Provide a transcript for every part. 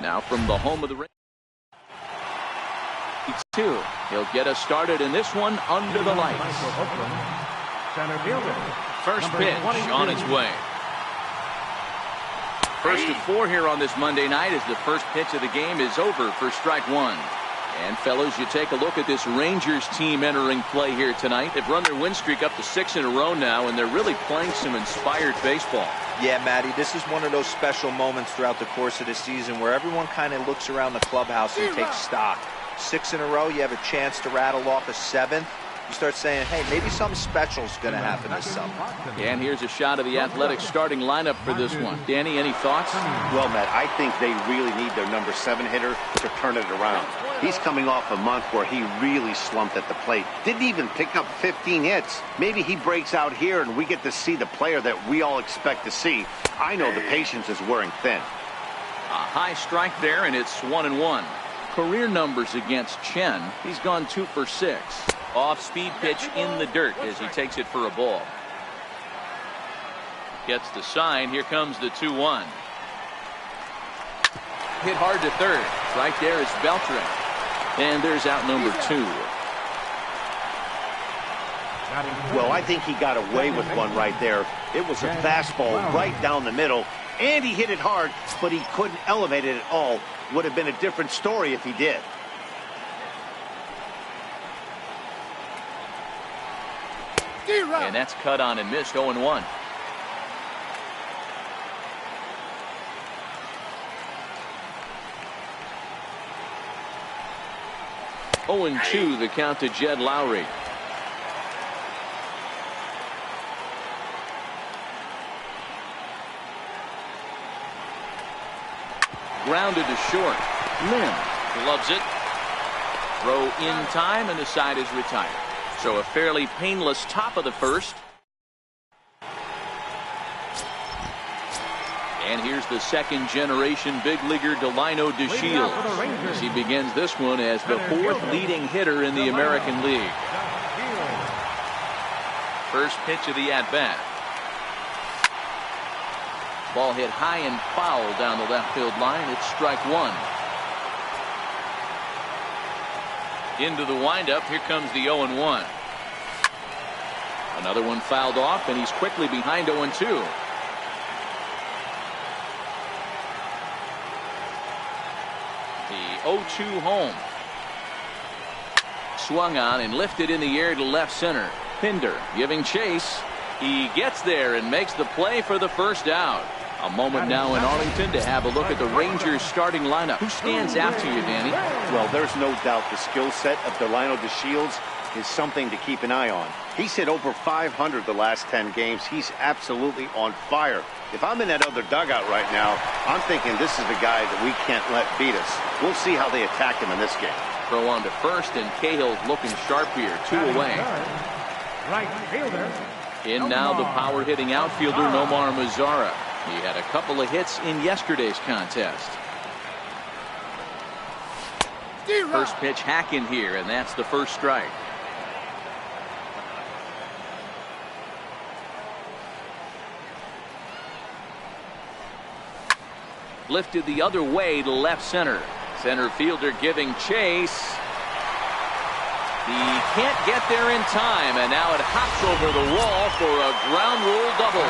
Now from the home of the ring. He'll get us started in this one under the lights. First pitch on its way. First of 4 here on this Monday night as the first pitch of the game is over for strike one. And fellas, you take a look at this Rangers team entering play here tonight. They've run their win streak up to 6 in a row now, and they're really playing some inspired baseball. Yeah, Matty, this is one of those special moments throughout the course of the season where everyone kind of looks around the clubhouse and takes stock. 6 in a row, you have a chance to rattle off a 7th. You start saying, hey, maybe something special is going to happen this summer. And here's a shot of the Athletics starting lineup for this one. Danny, any thoughts? Well, Matt, I think they really need their number 7 hitter to turn it around. He's coming off a month where he really slumped at the plate. Didn't even pick up 15 hits. Maybe he breaks out here and we get to see the player that we all expect to see. I know the patience is wearing thin. A high strike there, and it's 1-1. Career numbers against Chen. He's gone 2 for 6. Off-speed pitch in the dirt as he takes it for a ball. Gets the sign. Here comes the 2-1. Hit hard to third. Right there is Beltran. And there's out number 2. Well, I think he got away with one right there. It was a fastball right down the middle. And he hit it hard, but he couldn't elevate it at all. Would have been a different story if he did. And that's cut on and missed. 0-1. Oh, and 2 the count to Jed Lowry. Grounded to short. Lim gloves it. Throw in time, and the side is retired. So a fairly painless top of the first. And here's the second generation big leaguer Delino DeShields as he begins this one as the 4th leading hitter in the American League. First pitch of the at-bat. Ball hit high and foul down the left field line. It's strike 1. Into the windup. Here comes the 0-1. Another one fouled off, and he's quickly behind 0-2. The 0-2 home. Swung on and lifted in the air to left center. Pinder giving chase. He gets there and makes the play for the first out. A moment now in Arlington to have a look at the Rangers starting lineup. Who stands out to you, Danny? Well, there's no doubt the skill set of Delino DeShields is something to keep an eye on. He's hit over 500 the last 10 games. He's absolutely on fire. If I'm in that other dugout right now, I'm thinking this is the guy that we can't let beat us. We'll see how they attack him in this game. Throw on to first, and Cahill's looking sharp here. 2 away. Right fielder. In now the power-hitting outfielder Nomar Mazara. He had a couple of hits in yesterday's contest. First pitch hack in here, and that's the first strike. Lifted the other way to left center. Center fielder giving chase. He can't get there in time, and now it hops over the wall for a ground rule double.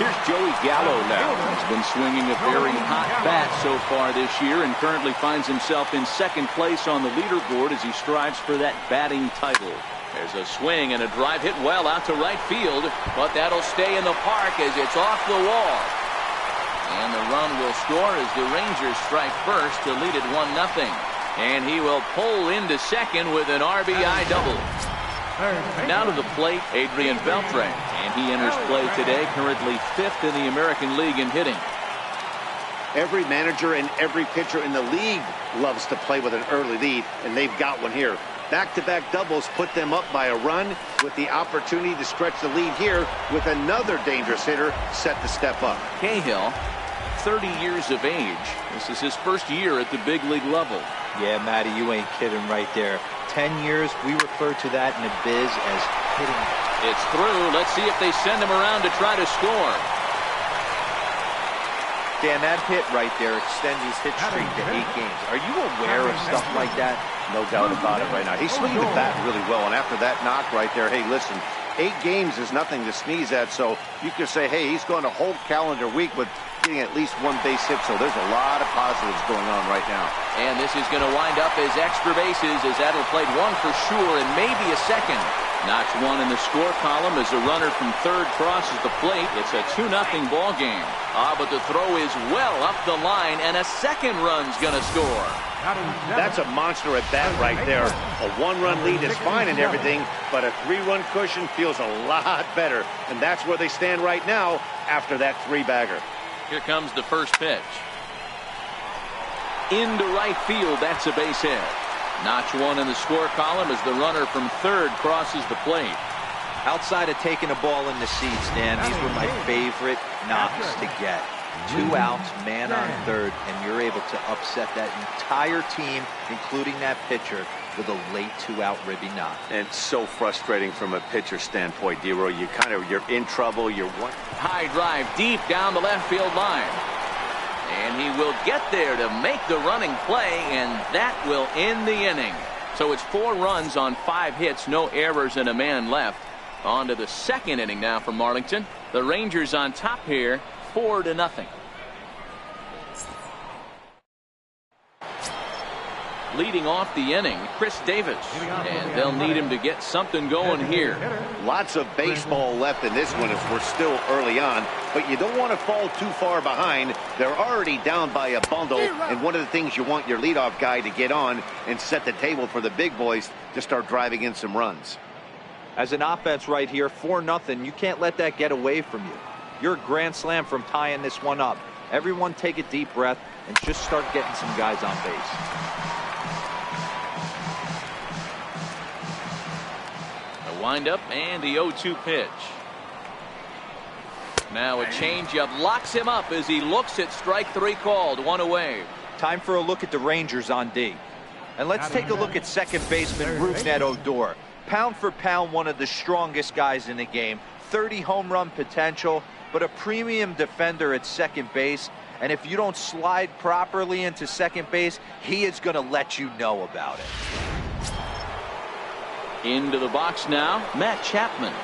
Here's Joey Gallo now. He's been swinging a very hot bat so far this year and currently finds himself in second place on the leaderboard as he strives for that batting title. There's a swing and a drive hit well out to right field, but that'll stay in the park as it's off the wall. And the run will score as the Rangers strike first to lead it 1-0. And he will pull into second with an RBI double. Now to the plate, Adrian Beltre. And he enters play today, currently 5th in the American League in hitting. Every manager and every pitcher in the league loves to play with an early lead, and they've got one here. Back-to-back doubles put them up by a run with the opportunity to stretch the lead here with another dangerous hitter set to step up. Cahill, 30 years of age. This is his first year at the big league level. Yeah, Matty, you ain't kidding right there. 10 years, we refer to that in the biz as hitting. It's through. Let's see if they send him around to try to score. Dan, that hit right there extends his hit streak to 8 games. Are you aware of stuff like that? No doubt about it right now. He's swinging the bat really well, and after that knock right there, hey, listen, 8 games is nothing to sneeze at, so you could say, hey, he's going a whole calendar week with getting at least 1 base hit, so there's a lot of positives going on right now. And this is going to wind up as extra bases, as that'll play 1 for sure and maybe a second. Knocks 1 in the score column as a runner from third crosses the plate. It's a 2-0 ball game. But the throw is well up the line, and a second run's going to score. That's a monster at bat right there. A 1-run lead is fine and everything, but a 3-run cushion feels a lot better. And that's where they stand right now after that 3-bagger. Here comes the first pitch. Into right field, that's a base hit. Notch 1 in the score column as the runner from third crosses the plate. Outside of taking a ball in the seats, Dan, these were my favorite knocks to get. 2 outs, man on third, and you're able to upset that entire team, including that pitcher, with a late 2-out ribby knock. And so frustrating from a pitcher standpoint, D-Roy. You're in trouble. You're one. High drive deep down the left field line. And he will get there to make the running play, and that will end the inning. So it's 4 runs on 5 hits, no errors, and a man left. On to the second inning now for Marlington. The Rangers on top here, 4-0. Leading off the inning, Chris Davis. And they'll need him to get something going here. Lots of baseball left in this one as we're still early on, but you don't want to fall too far behind. They're already down by a bundle, and one of the things you want your leadoff guy to get on and set the table for the big boys to start driving in some runs. As an offense right here, 4-0, you can't let that get away from you. You're a grand slam from tying this one up. Everyone take a deep breath and just start getting some guys on base. Wind-up and the 0-2 pitch. Now a changeup locks him up as he looks at strike 3 called. 1 away. Time for a look at the Rangers on D. And let's take a look at second baseman Rougned Odor. Pound for pound, one of the strongest guys in the game. 30 home run potential, but a premium defender at second base. And if you don't slide properly into second base, he is going to let you know about it. Into the box now, Matt Chapman.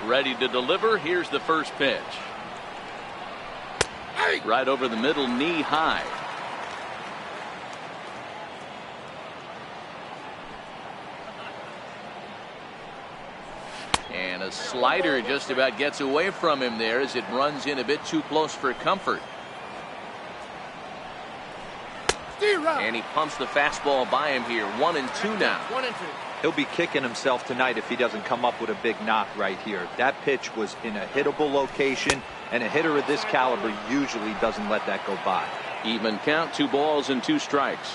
Ready to deliver. Here's the first pitch. Right over the middle, knee high. And a slider just about gets away from him there as it runs in a bit too close for comfort. And he pumps the fastball by him here. 1-2 now. 1-2. He'll be kicking himself tonight if he doesn't come up with a big knock right here. That pitch was in a hittable location, and a hitter of this caliber usually doesn't let that go by. Even count, 2 balls and 2 strikes.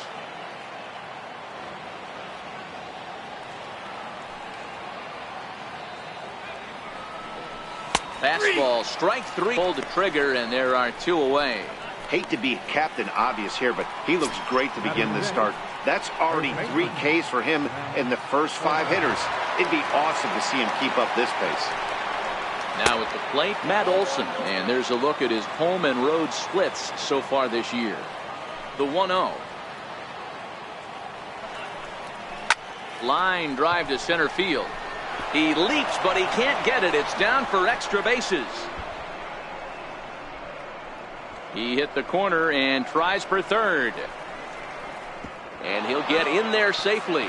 Fastball, strike three. Pulled the trigger, and there are 2 away. Hate to be Captain Obvious here, but he looks great to begin this start. That's already 3 Ks for him in the first 5 hitters. It'd be awesome to see him keep up this pace. Now at the plate, Matt Olson, and there's a look at his home and road splits so far this year. The 1-0. Line drive to center field. He leaps, but he can't get it. It's down for extra bases. He hit the corner and tries for third. And he'll get in there safely.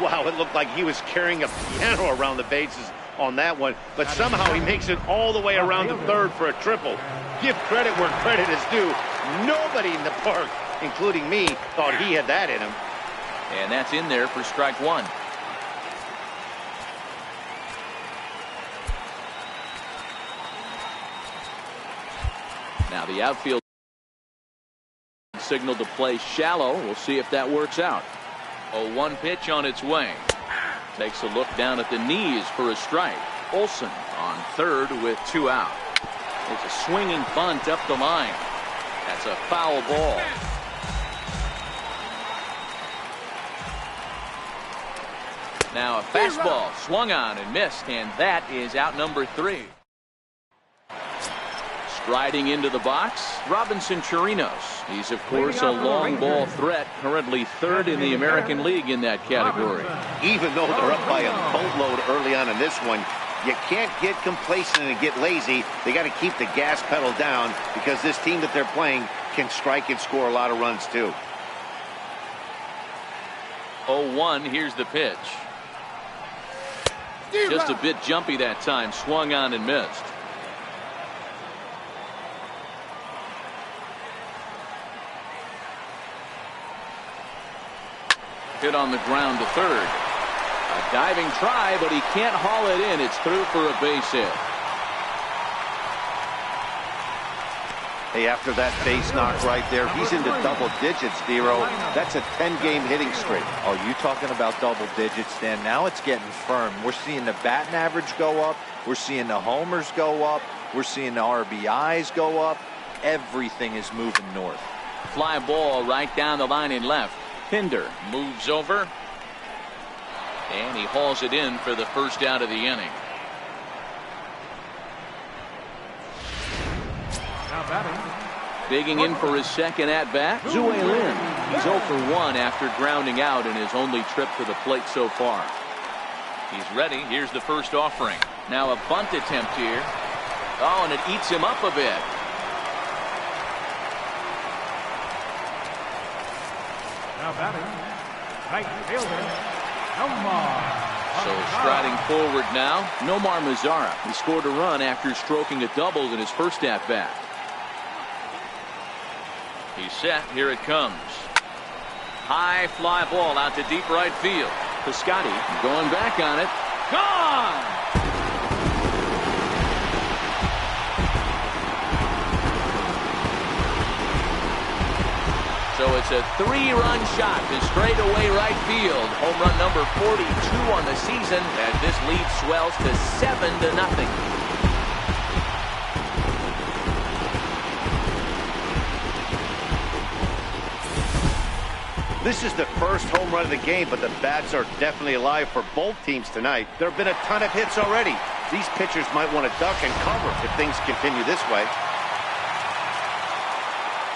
Wow, it looked like he was carrying a piano around the bases on that one, but somehow he makes it all the way around to third for a triple. Give credit where credit is due. Nobody in the park, including me, thought he had that in him. And that's in there for strike 1. Now the outfield signal to play shallow. We'll see if that works out. 0-1 pitch on its way. Takes a look down at the knees for a strike. Olson on third with 2 out. It's a swinging bunt up the line. That's a foul ball. Now a fastball swung on and missed, and that is out number 3. Striding into the box, Robinson Chirinos. He's, of course, a long ball threat, currently 3rd in the American League in that category. Even though they're up by a boatload early on in this one, you can't get complacent and get lazy. They got to keep the gas pedal down because this team that they're playing can strike and score a lot of runs, too. 0-1, here's the pitch. Just a bit jumpy that time, swung on and missed. Hit on the ground to third. A diving try, but he can't haul it in. It's through for a base hit. Hey, after that base knock right there, he's into double digits, Dero. That's a 10-game hitting streak. Oh, you talking about double digits, Dan? Now it's getting firm. We're seeing the batting average go up. We're seeing the homers go up. We're seeing the RBIs go up. Everything is moving north. Fly ball right down the line in left. Pinder moves over, and he hauls it in for the first out of the inning. Now batting. Digging in for his second at-bat, Zue Lin. He's 0 for 1 after grounding out in his only trip to the plate so far. He's ready. Here's the first offering. Now a bunt attempt here. Oh, and it eats him up a bit. Now batting. Right fielder. Nomar. So striding forward now, Nomar Mazara. He scored a run after stroking a double in his first at-bat. He's set. Here it comes. High fly ball out to deep right field. Piscotty going back on it. Gone! So it's a 3-run shot to straightaway right field. Home run number 42 on the season as this lead swells to 7-0. This is the first home run of the game, but the bats are definitely alive for both teams tonight. There have been a ton of hits already. These pitchers might want to duck and cover if things continue this way.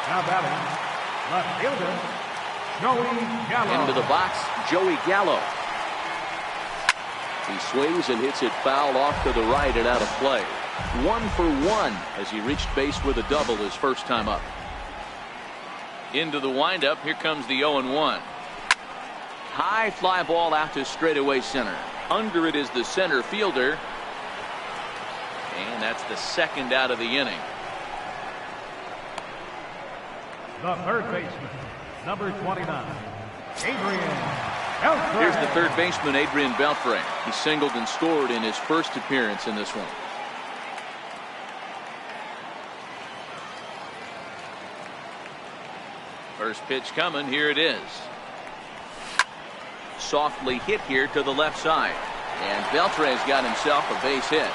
Now batting. Left fielder. Joey Gallo. Into the box, Joey Gallo. He swings and hits it foul off to the right and out of play. 1 for 1 as he reached base with a double his first time up. Into the windup. Here comes the 0-1. High fly ball out to straightaway center. Under it is the center fielder. And that's the second out of the inning. The third baseman, number 29, Adrian Beltre. Here's the third baseman, Adrian Beltre. He singled and scored in his first appearance in this one. First pitch coming. Here it is. Softly hit here to the left side. And Beltre's got himself a base hit.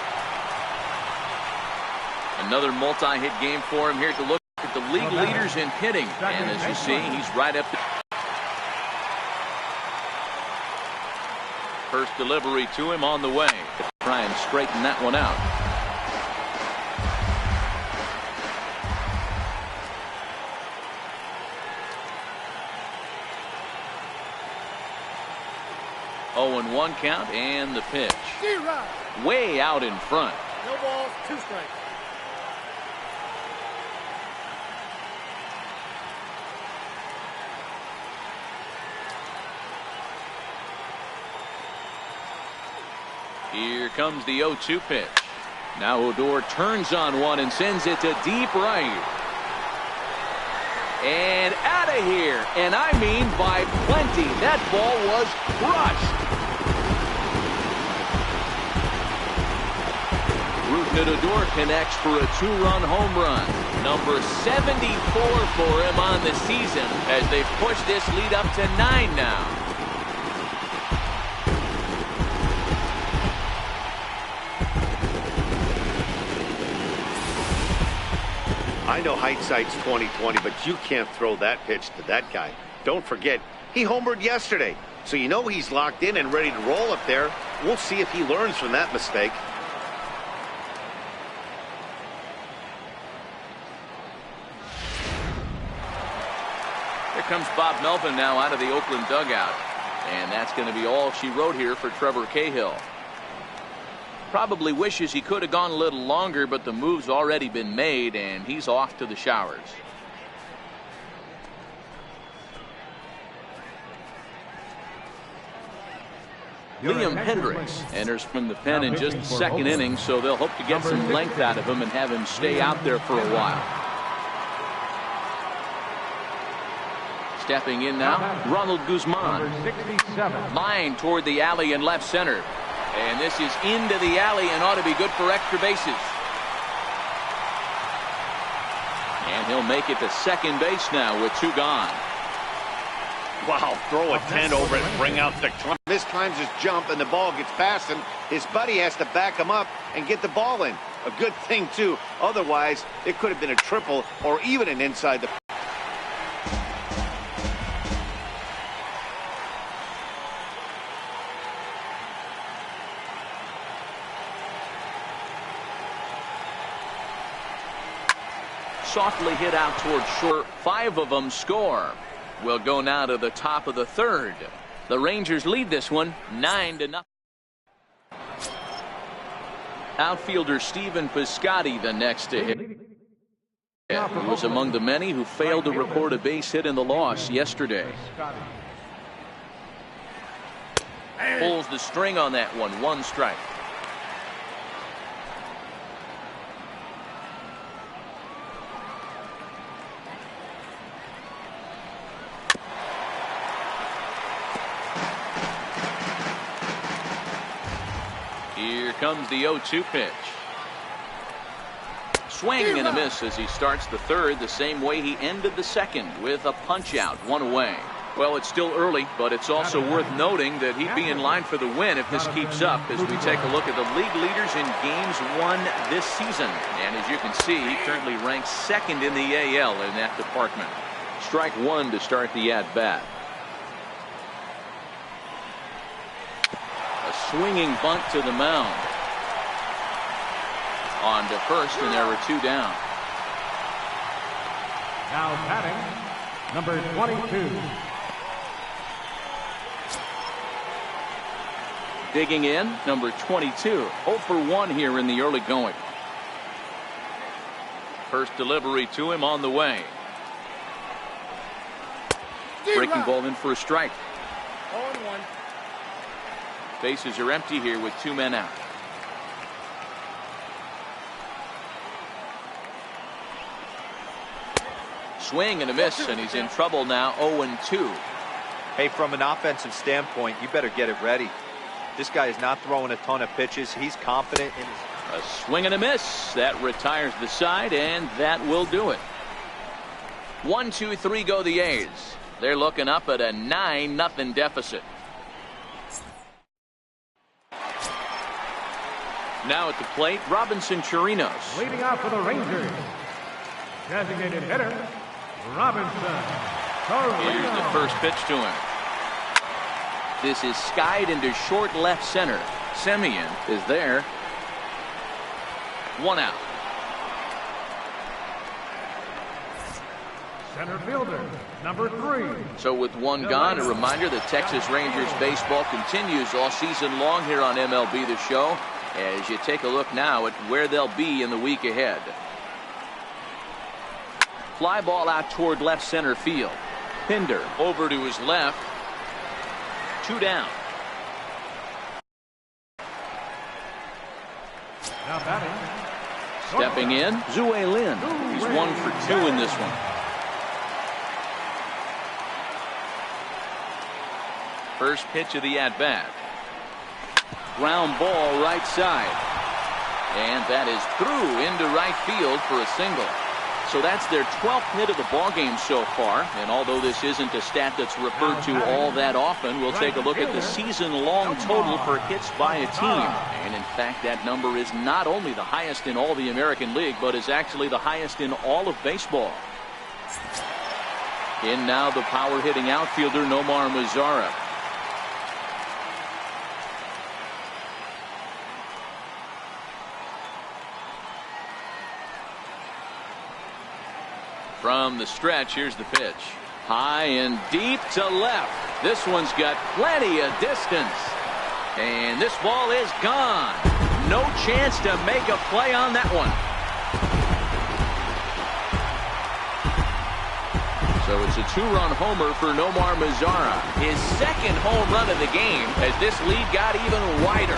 Another multi-hit game for him here to look at the league leaders in hitting. And as you see, he's right up there. First delivery to him on the way. Try and straighten that one out. Oh, and 1 count, and the pitch. Way out in front. No balls, 2 strikes. Here comes the 0-2 pitch. Now Odor turns on one and sends it to deep right. And out of here. And I mean by plenty. That ball was crushed. Odor connects for a 2-run home run. Number 74 for him on the season as they push this lead up to 9 now. I know hindsight's 20/20, but you can't throw that pitch to that guy. Don't forget, he homered yesterday, so you know he's locked in and ready to roll up there. We'll see if he learns from that mistake. Here comes Bob Melvin now out of the Oakland dugout, and that's going to be all she wrote here for Trevor Cahill. Probably wishes he could have gone a little longer, but the move's already been made, and he's off to the showers. Liam Hendricks enters from the pen in just the 2nd inning, so they'll hope to get some length out of him and have him stay out there for a while. Stepping in now, Ronald Guzman. Line toward the alley in left center. And this is into the alley and ought to be good for extra bases. And he'll make it to second base now with 2 gone. Wow, throw a 10 over it and bring out the club. Mistimes his jump and the ball gets past him. His buddy has to back him up and get the ball in. A good thing, too. Otherwise, it could have been a triple or even an inside the... Softly hit out toward short. 5 of them score. We'll go now to the top of the 3rd. The Rangers lead this one 9-0. Outfielder Stephen Piscotty the next to hit. He was among the many who failed to record a base hit in the loss yesterday. Pulls the string on that one. 1 strike. Here comes the 0-2 pitch. Swing and a miss as he starts the 3rd the same way he ended the 2nd with a punch out, 1 away. Well, it's still early, but it's also worth noting that he'd be in line for the win if this keeps up as we take a look at the league leaders in games won this season. And as you can see, he currently ranks 2nd in the AL in that department. Strike 1 to start the at-bat. Swinging bunt to the mound. On to first, and there were 2 down. Now batting, number 22. Digging in, number 22. 0 for 1 here in the early going. First delivery to him on the way. Breaking ball in for a strike. 0-1. Bases are empty here with 2 men out. Swing and a miss, and he's in trouble now. 0-2. Hey, from an offensive standpoint, you better get it ready. This guy is not throwing a ton of pitches. He's confident in his... A swing and a miss. That retires the side, and that will do it. 1, 2, 3 go the A's. They're looking up at a 9-0 deficit. Now at the plate, Robinson Chirinos. Leading off for the Rangers, designated hitter, Robinson Chirinos. Here's the first pitch to him. This is skied into short left center. Semien is there. 1 out. Center fielder, number 3. So with 1 gone, a reminder that Texas Rangers baseball continues all season long here on MLB The Show as you take a look now at where they'll be in the week ahead. Fly ball out toward left center field. Pinder over to his left. 2 down. Now batting. Stepping in, Zue Lin. He's 1 for 2 in this one. First pitch of the at-bat. Ground ball right side. And that is through into right field for a single. So that's their 12th hit of the ballgame so far. And although this isn't a stat that's referred to all that often, we'll take a look at the season-long total for hits by a team. And in fact, that number is not only the highest in all the American League, but is actually the highest in all of baseball. In now the power-hitting outfielder Nomar Mazara. From the stretch, here's the pitch. High and deep to left. This one's got plenty of distance. And this ball is gone. No chance to make a play on that one. So it's a 2-run homer for Nomar Mazara. His second home run of the game as this lead got even wider.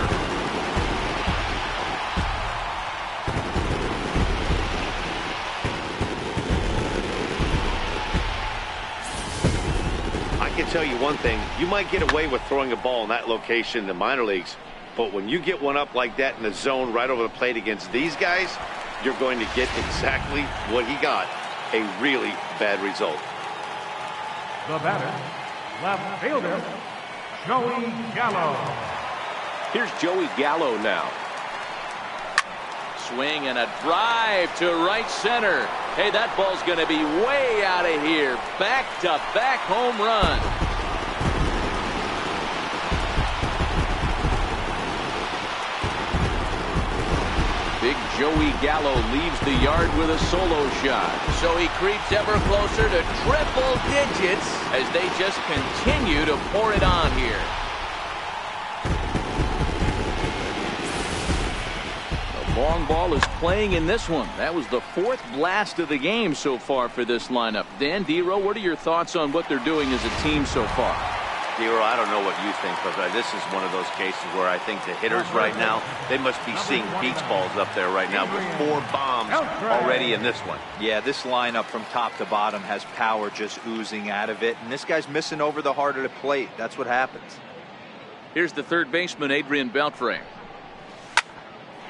I can tell you one thing. You might get away with throwing a ball in that location in the minor leagues, but when you get one up like that in the zone right over the plate against these guys, you're going to get exactly what he got, a really bad result. The batter, left fielder, Joey Gallo. Here's Joey Gallo now. Swing and a drive to right center. Hey, that ball's going to be way out of here. Back-to-back home run. Big Joey Gallo leaves the yard with a solo shot. So he creeps ever closer to triple digits as they just continue to pour it on here. Long ball is playing in this one. That was the 4th blast of the game so far for this lineup. Dan Dero, what are your thoughts on what they're doing as a team so far? Dero, I don't know what you think, but this is one of those cases where I think the hitters right now, they must be seeing beach balls up there right now with 4 bombs already in this one. Yeah, this lineup from top to bottom has power just oozing out of it, and this guy's missing over the heart of the plate. That's what happens. Here's the third baseman, Adrian Beltre.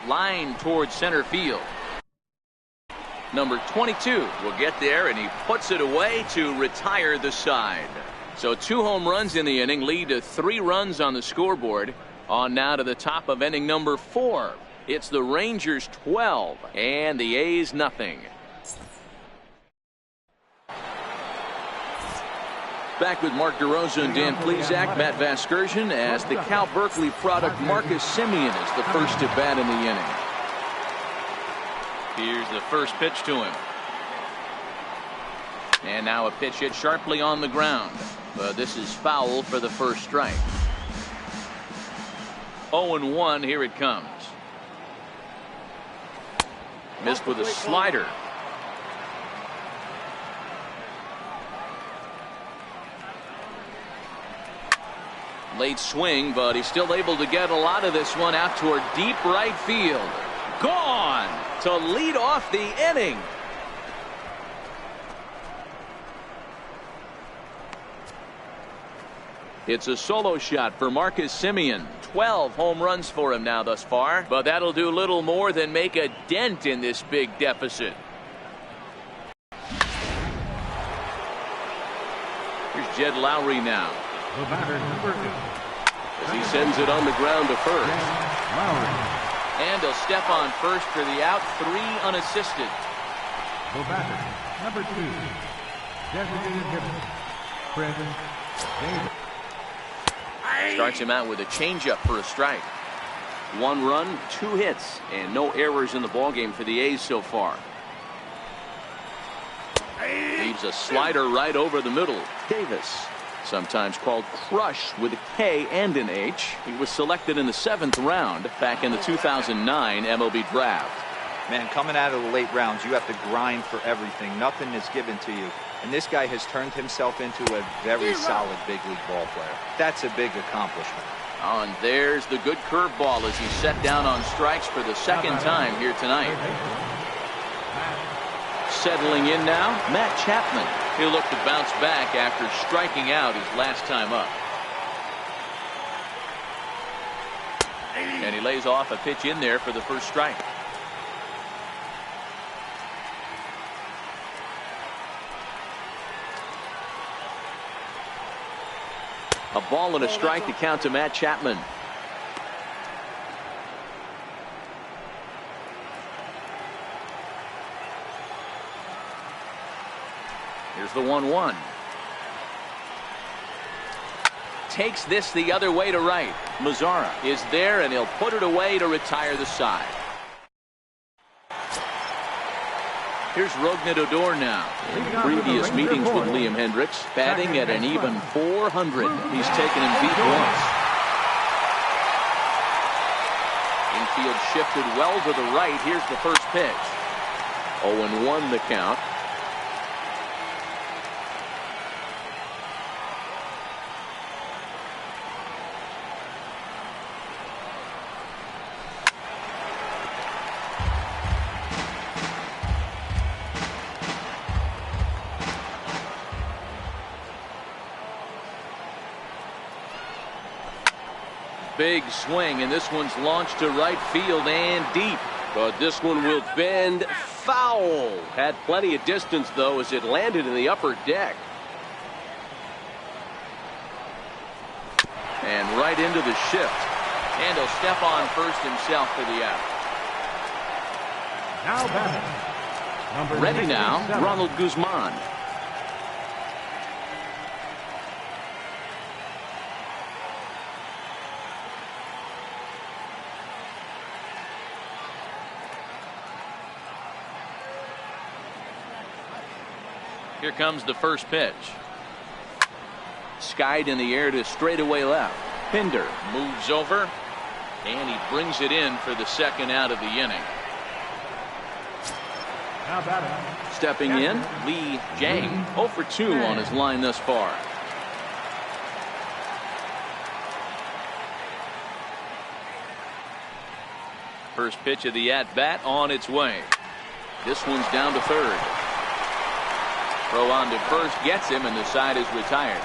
Line towards center field. Number 22 will get there, and he puts it away to retire the side. So 2 home runs in the inning lead to 3 runs on the scoreboard. On now to the top of inning number 4. It's the Rangers 12 and the A's nothing. Back with Mark DeRosa and Dan Plesac, Matt Vasgersian, as the Cal Berkeley product Marcus Semien is the first at bat in the inning. Here's the first pitch to him. And now a pitch hit sharply on the ground. But this is foul for the first strike. 0-1, here it comes. Missed with a slider. Late swing, but he's still able to get a lot of this one out toward deep right field. Gone to lead off the inning. It's a solo shot for Marcus Semien. 12 home runs for him now thus far, but that'll do little more than make a dent in this big deficit. Here's Jed Lowry now. The batter, number 2. As he sends it on the ground to first. Lowry. And he'll step on first for the out, 3 unassisted. The batter, number 2, designated hitter, Brandon Davis. Starts him out with a changeup for a strike. 1 run, 2 hits, and no errors in the ballgame for the A's so far. Leaves a slider right over the middle. Davis, sometimes called Crush with a K and an H. He was selected in the 7th round back in the 2009 MLB draft. Man, coming out of the late rounds, you have to grind for everything. Nothing is given to you. And this guy has turned himself into a very solid big league ball player. That's a big accomplishment. Oh, and there's the good curveball as he's set down on strikes for the 2nd time here tonight. Settling in now, Matt Chapman. He'll look to bounce back after striking out his last time up. And he lays off a pitch in there for the first strike. A ball and a strike to count to Matt Chapman. Here's the 1-1. Takes this the other way to right. Mazzara is there, and he'll put it away to retire the side. Here's Rougned Odor now. In previous meetings with Liam Hendricks, batting at an even .400. He's taken him beat once. Infield shifted well to the right. Here's the first pitch. 0-1 the count. Big swing, and this one's launched to right field and deep. But this one will bend foul. Had plenty of distance, though, as it landed in the upper deck. And right into the shift. And he'll step on first himself for the out. Now batting, number Ready now, 67. Ronald Guzman. Here comes the first pitch. Skied in the air to straightaway left. Pinder moves over, and he brings it in for the 2nd out of the inning. Now batting, Stepping in, Lee Jang, 0 for 2 on his line thus far. First pitch of the at-bat on its way. This one's down to third. Throw on to first gets him, and the side is retired.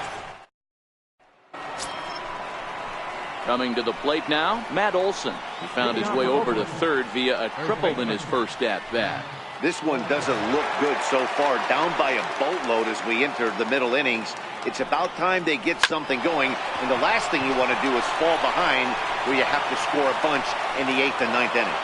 Coming to the plate now, Matt Olson. He found his way over to third via a triple in his first at-bat. This one doesn't look good so far. Down by a boatload as we enter the middle innings. It's about time they get something going, and the last thing you want to do is fall behind where you have to score a bunch in the 8th and 9th inning.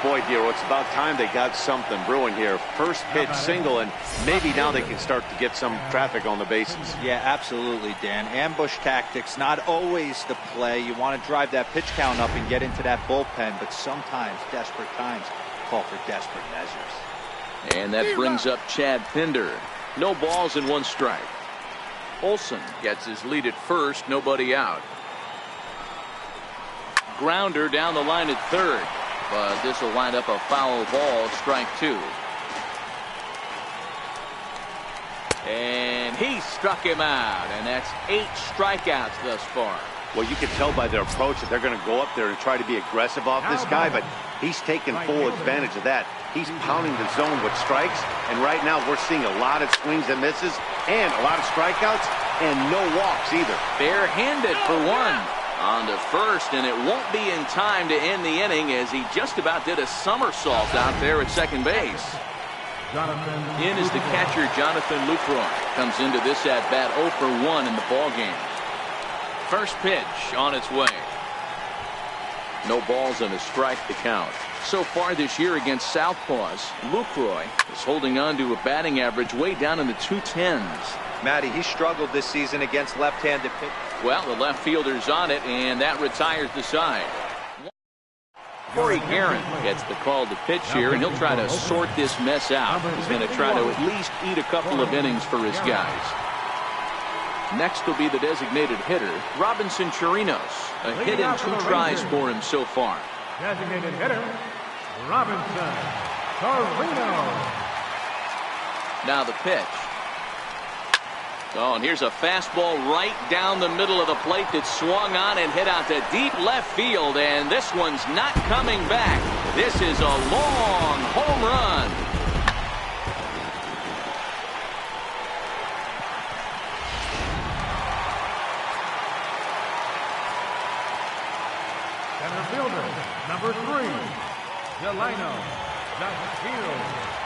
Boy, Dero, it's about time they got something brewing here. First pitch single, and maybe now they can start to get some traffic on the bases. Yeah, absolutely, Dan. Ambush tactics, not always the play. You want to drive that pitch count up and get into that bullpen, but sometimes desperate times call for desperate measures. And that brings up Chad Pinder. No balls and 1 strike. Olson gets his lead at first, nobody out. Grounder down the line at third. But this will wind up a foul ball, strike 2. And he struck him out, and that's 8 strikeouts thus far. Well, you can tell by their approach that they're going to go up there and try to be aggressive off this guy, but he's taking full advantage of that. He's pounding the zone with strikes, and right now we're seeing a lot of swings and misses and a lot of strikeouts and no walks either. Bare-handed for 1. On to first, and it won't be in time to end the inning as he just about did a somersault out there at second base. In is the catcher, Jonathan Lucroy. Comes into this at-bat 0 for 1 in the ballgame. First pitch on its way. No balls and a strike to count. So far this year against Southpaws, Lucroy is holding on to a batting average way down in the 210s. Matty, he struggled this season against left-handed pitch. Well, the left fielder's on it, and that retires the side. Corey Guerin gets the call to pitch here, and he'll try to sort this mess out. He's going to try to at least eat a couple of innings for his guys. Next will be the designated hitter, Robinson Chirinos. A hit and 2 tries for him so far. Designated hitter, Robinson Chirinos. Now the pitch. Oh, and here's a fastball right down the middle of the plate that swung on and hit out to deep left field, and this one's not coming back. This is a long home run. Center fielder, number 3, Delino Dashield.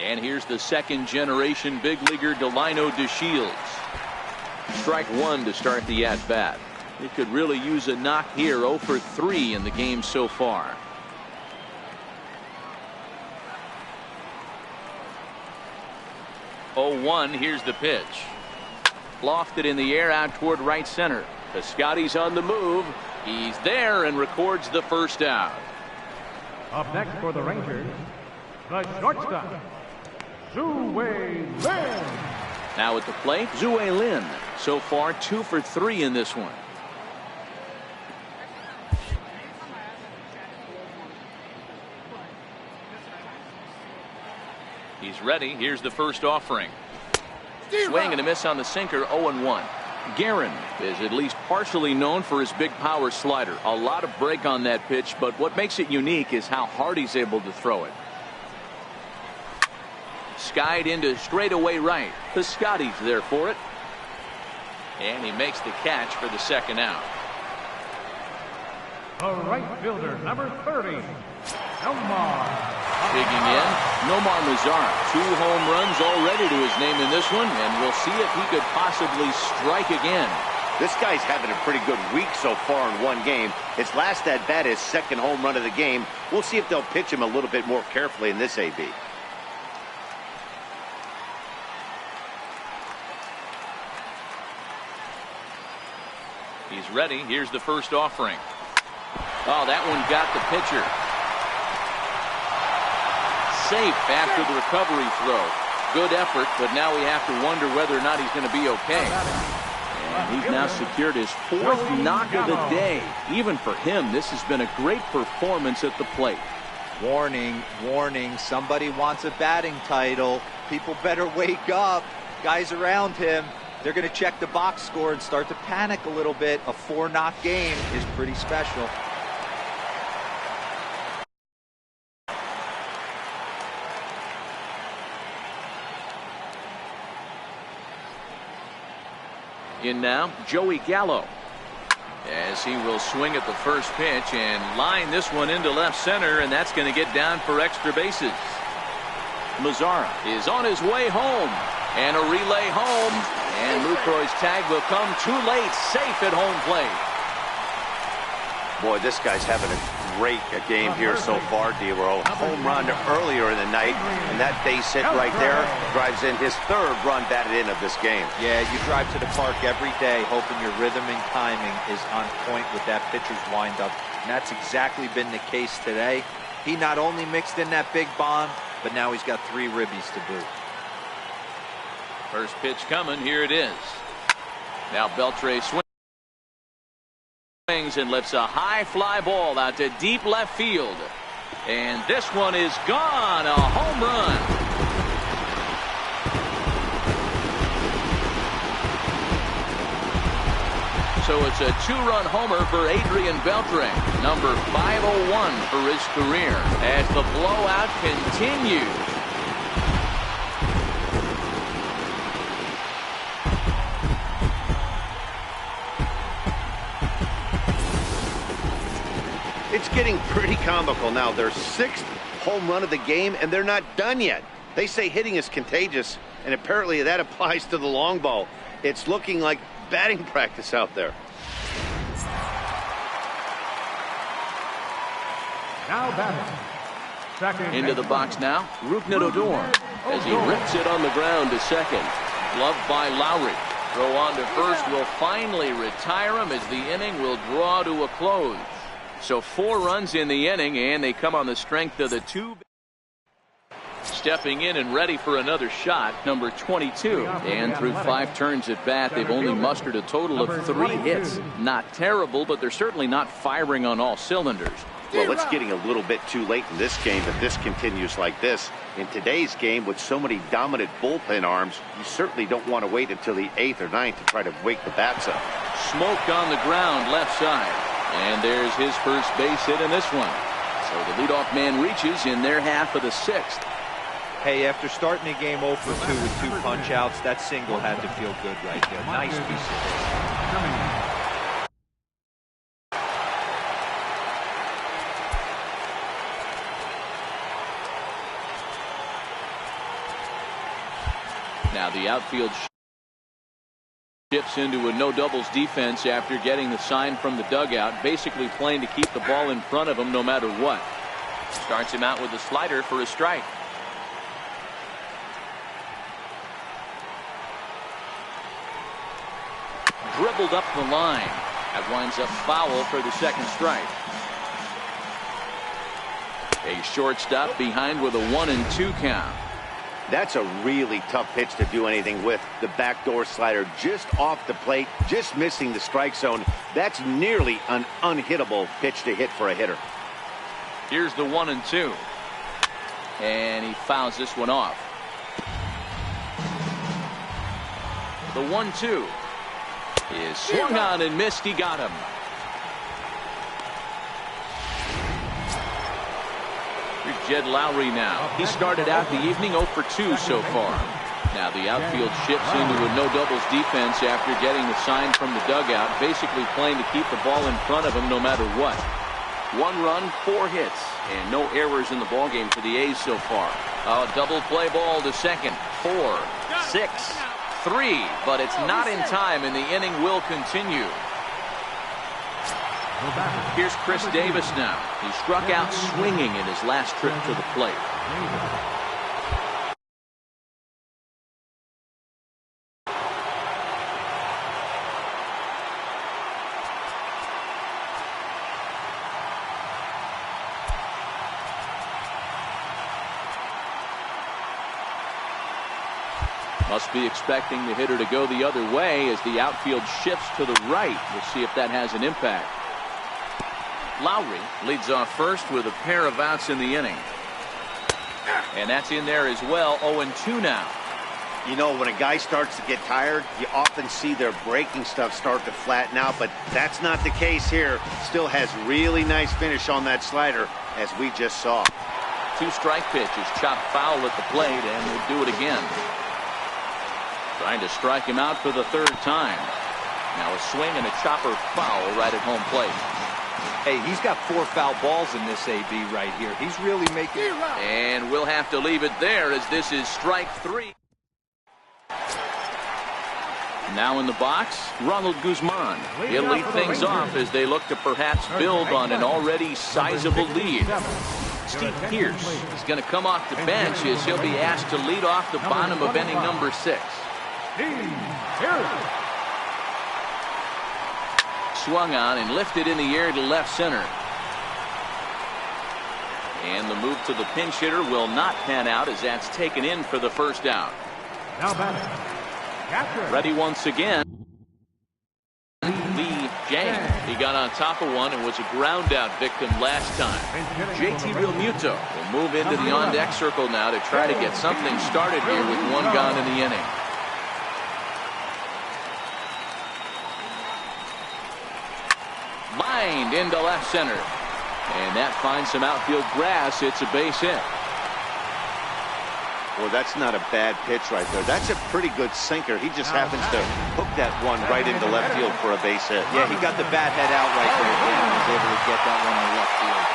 And here's the second-generation big leaguer Delino DeShields. Strike 1 to start the at-bat. He could really use a knock here. 0 for 3 in the game so far. Oh, 1. Here's the pitch. Lofted in the air out toward right center. Piscotty's on the move. He's there and records the first out. Up next for the Rangers, the shortstop, Zhu-Wei Lin. Now at the plate, Zhu-Wei Lin. So far 2 for 3 in this one. He's ready. Here's the first offering. Swing and a miss on the sinker. 0-1. Guerin is at least partially known for his big power slider. A lot of break on that pitch, but what makes it unique is how hard he's able to throw it. Skied into straightaway right. Piscotty's there for it. And he makes the catch for the second out. The right fielder, number 30, Nomar. Digging in, Nomar Mazara. 2 home runs already to his name in this one, and we'll see if he could possibly strike again. This guy's having a pretty good week so far in one game. His last at bat, his second home run of the game. We'll see if they'll pitch him a little bit more carefully in this AB. He's ready. Here's the first offering. Oh, that one got the pitcher. Safe after the recovery throw. Good effort, but now we have to wonder whether or not he's going to be okay. And he's now secured his 4th knock of the day. Even for him, this has been a great performance at the plate. Warning, warning, somebody wants a batting title. People better wake up. Guys around him, they're going to check the box score and start to panic a little bit. A 4-knock game is pretty special. In now, Joey Gallo, as he will swing at the first pitch and line this one into left center, and that's going to get down for extra bases. Mazara is on his way home, and a relay home, and Lucroy's tag will come too late, safe at home plate. Boy, this guy's having a great game here so far, D-Row. Home run earlier in the night, and that base hit right there drives in his 3rd run batted in of this game. Yeah, you drive to the park every day hoping your rhythm and timing is on point with that pitcher's windup, and that's exactly been the case today. He not only mixed in that big bomb, but now he's got 3 ribbies to boot. First pitch coming. Here it is. Now Beltre swings and lifts a high fly ball out to deep left field. And this one is gone. A home run. So it's a 2-run homer for Adrian Beltre, number 501 for his career, as the blowout continues. It's getting pretty comical now. Their 6th home run of the game, and they're not done yet. They say hitting is contagious, and apparently that applies to the long ball. It's looking like batting practice out there. Now batting. Second Into the box now, Ruknet Odor as he rips it on the ground to second. Gloved by Lowry. Throw on to first will finally retire him as the inning will draw to a close. So 4 runs in the inning, and they come on the strength of the 2. Stepping in and ready for another shot, number 22. And through 5 turns at bat, they've only mustered a total of 3 hits. Not terrible, but they're certainly not firing on all cylinders. Well, it's getting a little bit too late in this game if this continues like this. In today's game, with so many dominant bullpen arms, you certainly don't want to wait until the 8th or 9th to try to wake the bats up. Smoke on the ground left side. And there's his first base hit in this one. So the leadoff man reaches in their half of the 6th. Hey, after starting the game 0 for 2 with 2 punch-outs, that single had to feel good right there. Nice piece of hit. Now the outfield shifts into a no doubles defense after getting the sign from the dugout, basically playing to keep the ball in front of him no matter what. Starts him out with a slider for a strike. Dribbled up the line. That winds up foul for the second strike. A shortstop behind with a 1-2 count. That's a really tough pitch to do anything with. The backdoor slider just off the plate, just missing the strike zone. That's nearly an unhittable pitch to hit for a hitter. Here's the 1-2. And he fouls this one off. The 1-2 is swung on and missed. He got him. Here's Jed Lowry now. He started out the evening 0 for 2 so far. Now the outfield shifts into a no doubles defense after getting the sign from the dugout, basically playing to keep the ball in front of him no matter what. 1 run, 4 hits, and no errors in the ballgame for the A's so far. A double play ball to second. 4, 6, 3, but it's not in time, and the inning will continue. Here's Chris Davis now. He struck out swinging in his last trip to the plate. Must be expecting the hitter to go the other way as the outfield shifts to the right. We'll see if that has an impact. Lowry leads off first with a pair of outs in the inning. And that's in there as well. 0-2 now. You know, when a guy starts to get tired, you often see their breaking stuff start to flatten out, but that's not the case here. Still has really nice finish on that slider, as we just saw. 2-strike pitch is chopped foul at the plate, and we'll do it again. Trying to strike him out for the 3rd time. Now a swing and a chopper foul right at home plate. Hey, he's got 4 foul balls in this AB right here. He's really making it. And we'll have to leave it there as this is strike 3. Now in the box, Ronald Guzman. He'll lead things off as they look to perhaps build on an already sizable lead. Steve Pearce is going to come off the bench as he'll be asked to lead off the bottom of inning number 6. Swung on and lifted in the air to left center. And the move to the pinch hitter will not pan out as that's taken in for the first out. Now batting. Ready once again. Lee Jang. He got on top of one and was a ground out victim last time. JT Realmuto will move into the on deck circle now to try to get something started here with 1 gone in the inning. Lined into left center. And that finds some outfield grass. It's a base hit. Well, that's not a bad pitch right there. That's a pretty good sinker. He just happens to hook that one right into left field for a base hit. Yeah, he got the bat head out right there again and was able to get that one to left field.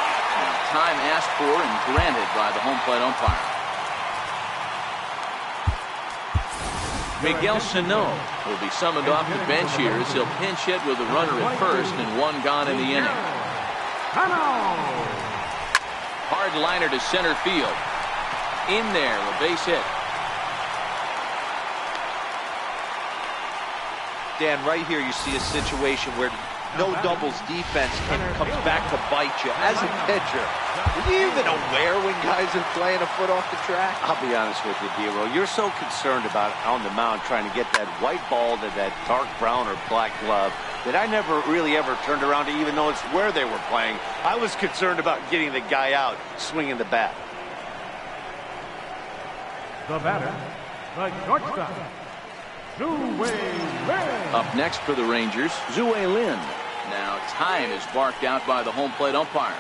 Time asked for and granted by the home plate umpire. Miguel Sano will be summoned off the bench here as he'll pinch hit with a runner at first and one gone in the inning. Hard liner to center field. In there, a base hit. Dan, right here you see a situation where no doubles defense comes back to bite you. As a pitcher, are you even aware when guys are playing a foot off the track? I'll be honest with you, D-Roll. You're so concerned about on the mound trying to get that white ball to that dark brown or black glove that I never really ever turned around to even notice where they were playing. I was concerned about getting the guy out swinging the bat. The batter, the shortstop, Zhu-Wei Lin. Up next for the Rangers, Zhu-Wei Lin. Now time is barked out by the home plate umpire.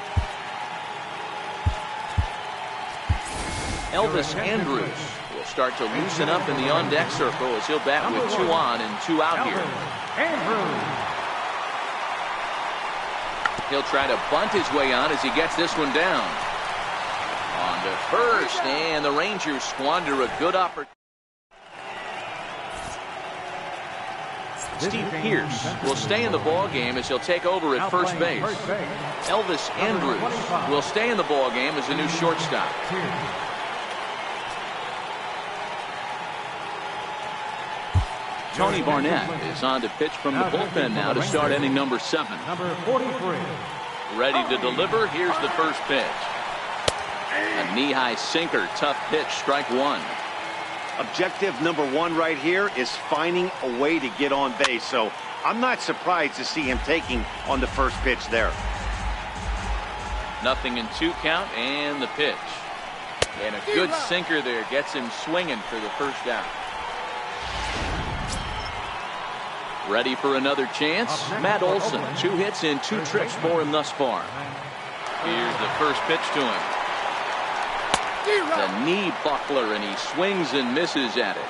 Elvis Andrus will start to loosen up in the on-deck circle as he'll bat with 2 on and 2 out here. He'll try to bunt his way on as he gets this one down. On to first, and the Rangers squander a good opportunity. Steve Pearce will stay in the ball game as he'll take over at first base. Elvis Andrus will stay in the ball game as the new shortstop. Tony Barnett is on to pitch from the bullpen now to start inning number 7. Number 43. Ready to deliver. Here's the first pitch. A knee-high sinker. Tough pitch. Strike 1. Objective number 1 right here is finding a way to get on base. So I'm not surprised to see him taking on the first pitch there. 0-2 count and the pitch. And a good sinker there gets him swinging for the first out. Ready for another chance? Matt Olson, 2 hits and 2 trips for him thus far. Here's the first pitch to him. The knee buckler, and he swings and misses at it.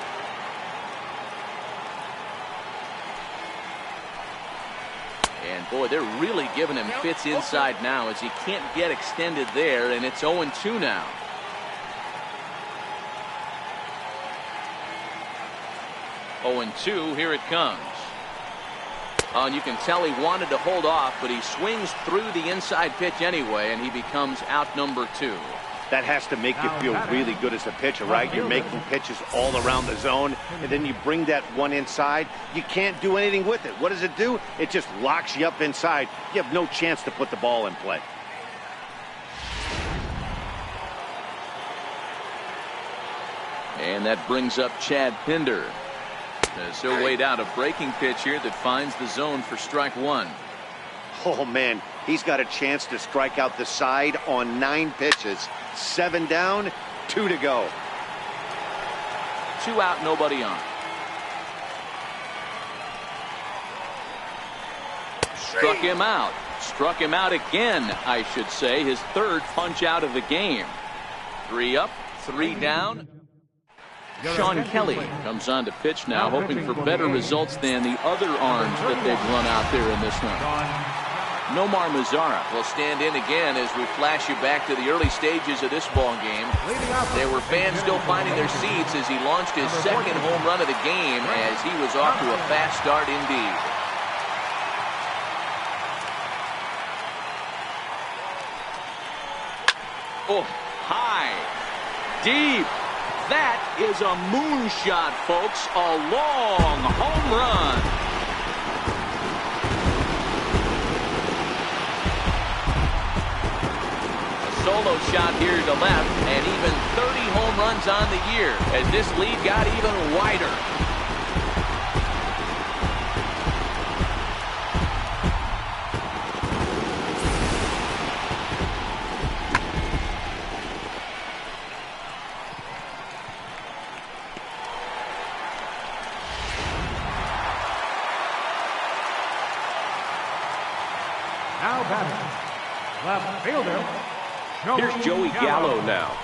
And boy, they're really giving him fits inside now as he can't get extended there, and it's 0-2 now. Oh, and 2, here it comes. Oh, and you can tell he wanted to hold off, but he swings through the inside pitch anyway, and he becomes out number 2. That has to make you feel really good as a pitcher, right? You're making pitches all around the zone, and then you bring that one inside. You can't do anything with it. What does it do? It just locks you up inside. You have no chance to put the ball in play. And that brings up Chad Pinder, as he'll wait out a breaking pitch here that finds the zone for strike 1. Oh, man, he's got a chance to strike out the side on 9 pitches. 7 down, 2 to go. 2 out, nobody on. Struck him out. Struck him out again, I should say. His 3rd punch out of the game. 3 up, 3 down. Sean Kelly comes on to pitch now, hoping for better results than the other arms that they've run out there in this one. Nomar Mazara will stand in again as we flash you back to the early stages of this ball game. There were fans still finding their seats as he launched his 2nd home run of the game as he was off to a fast start indeed. Oh, high, deep. That is a moonshot, folks. A long home run. A solo shot here to left, and even 30 home runs on the year as this lead got even wider. Now batting, left fielder. Here's Joey Gallo now.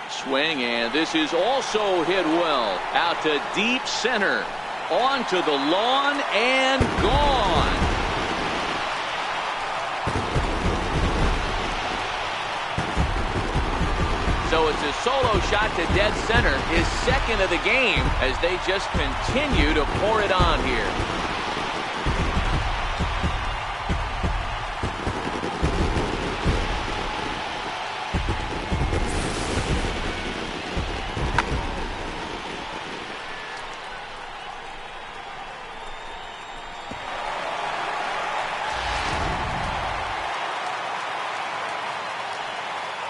Swing, and this is also hit well. Out to deep center. Onto the lawn and gone. So it's a solo shot to dead center, his second of the game, as they just continue to pour it on here.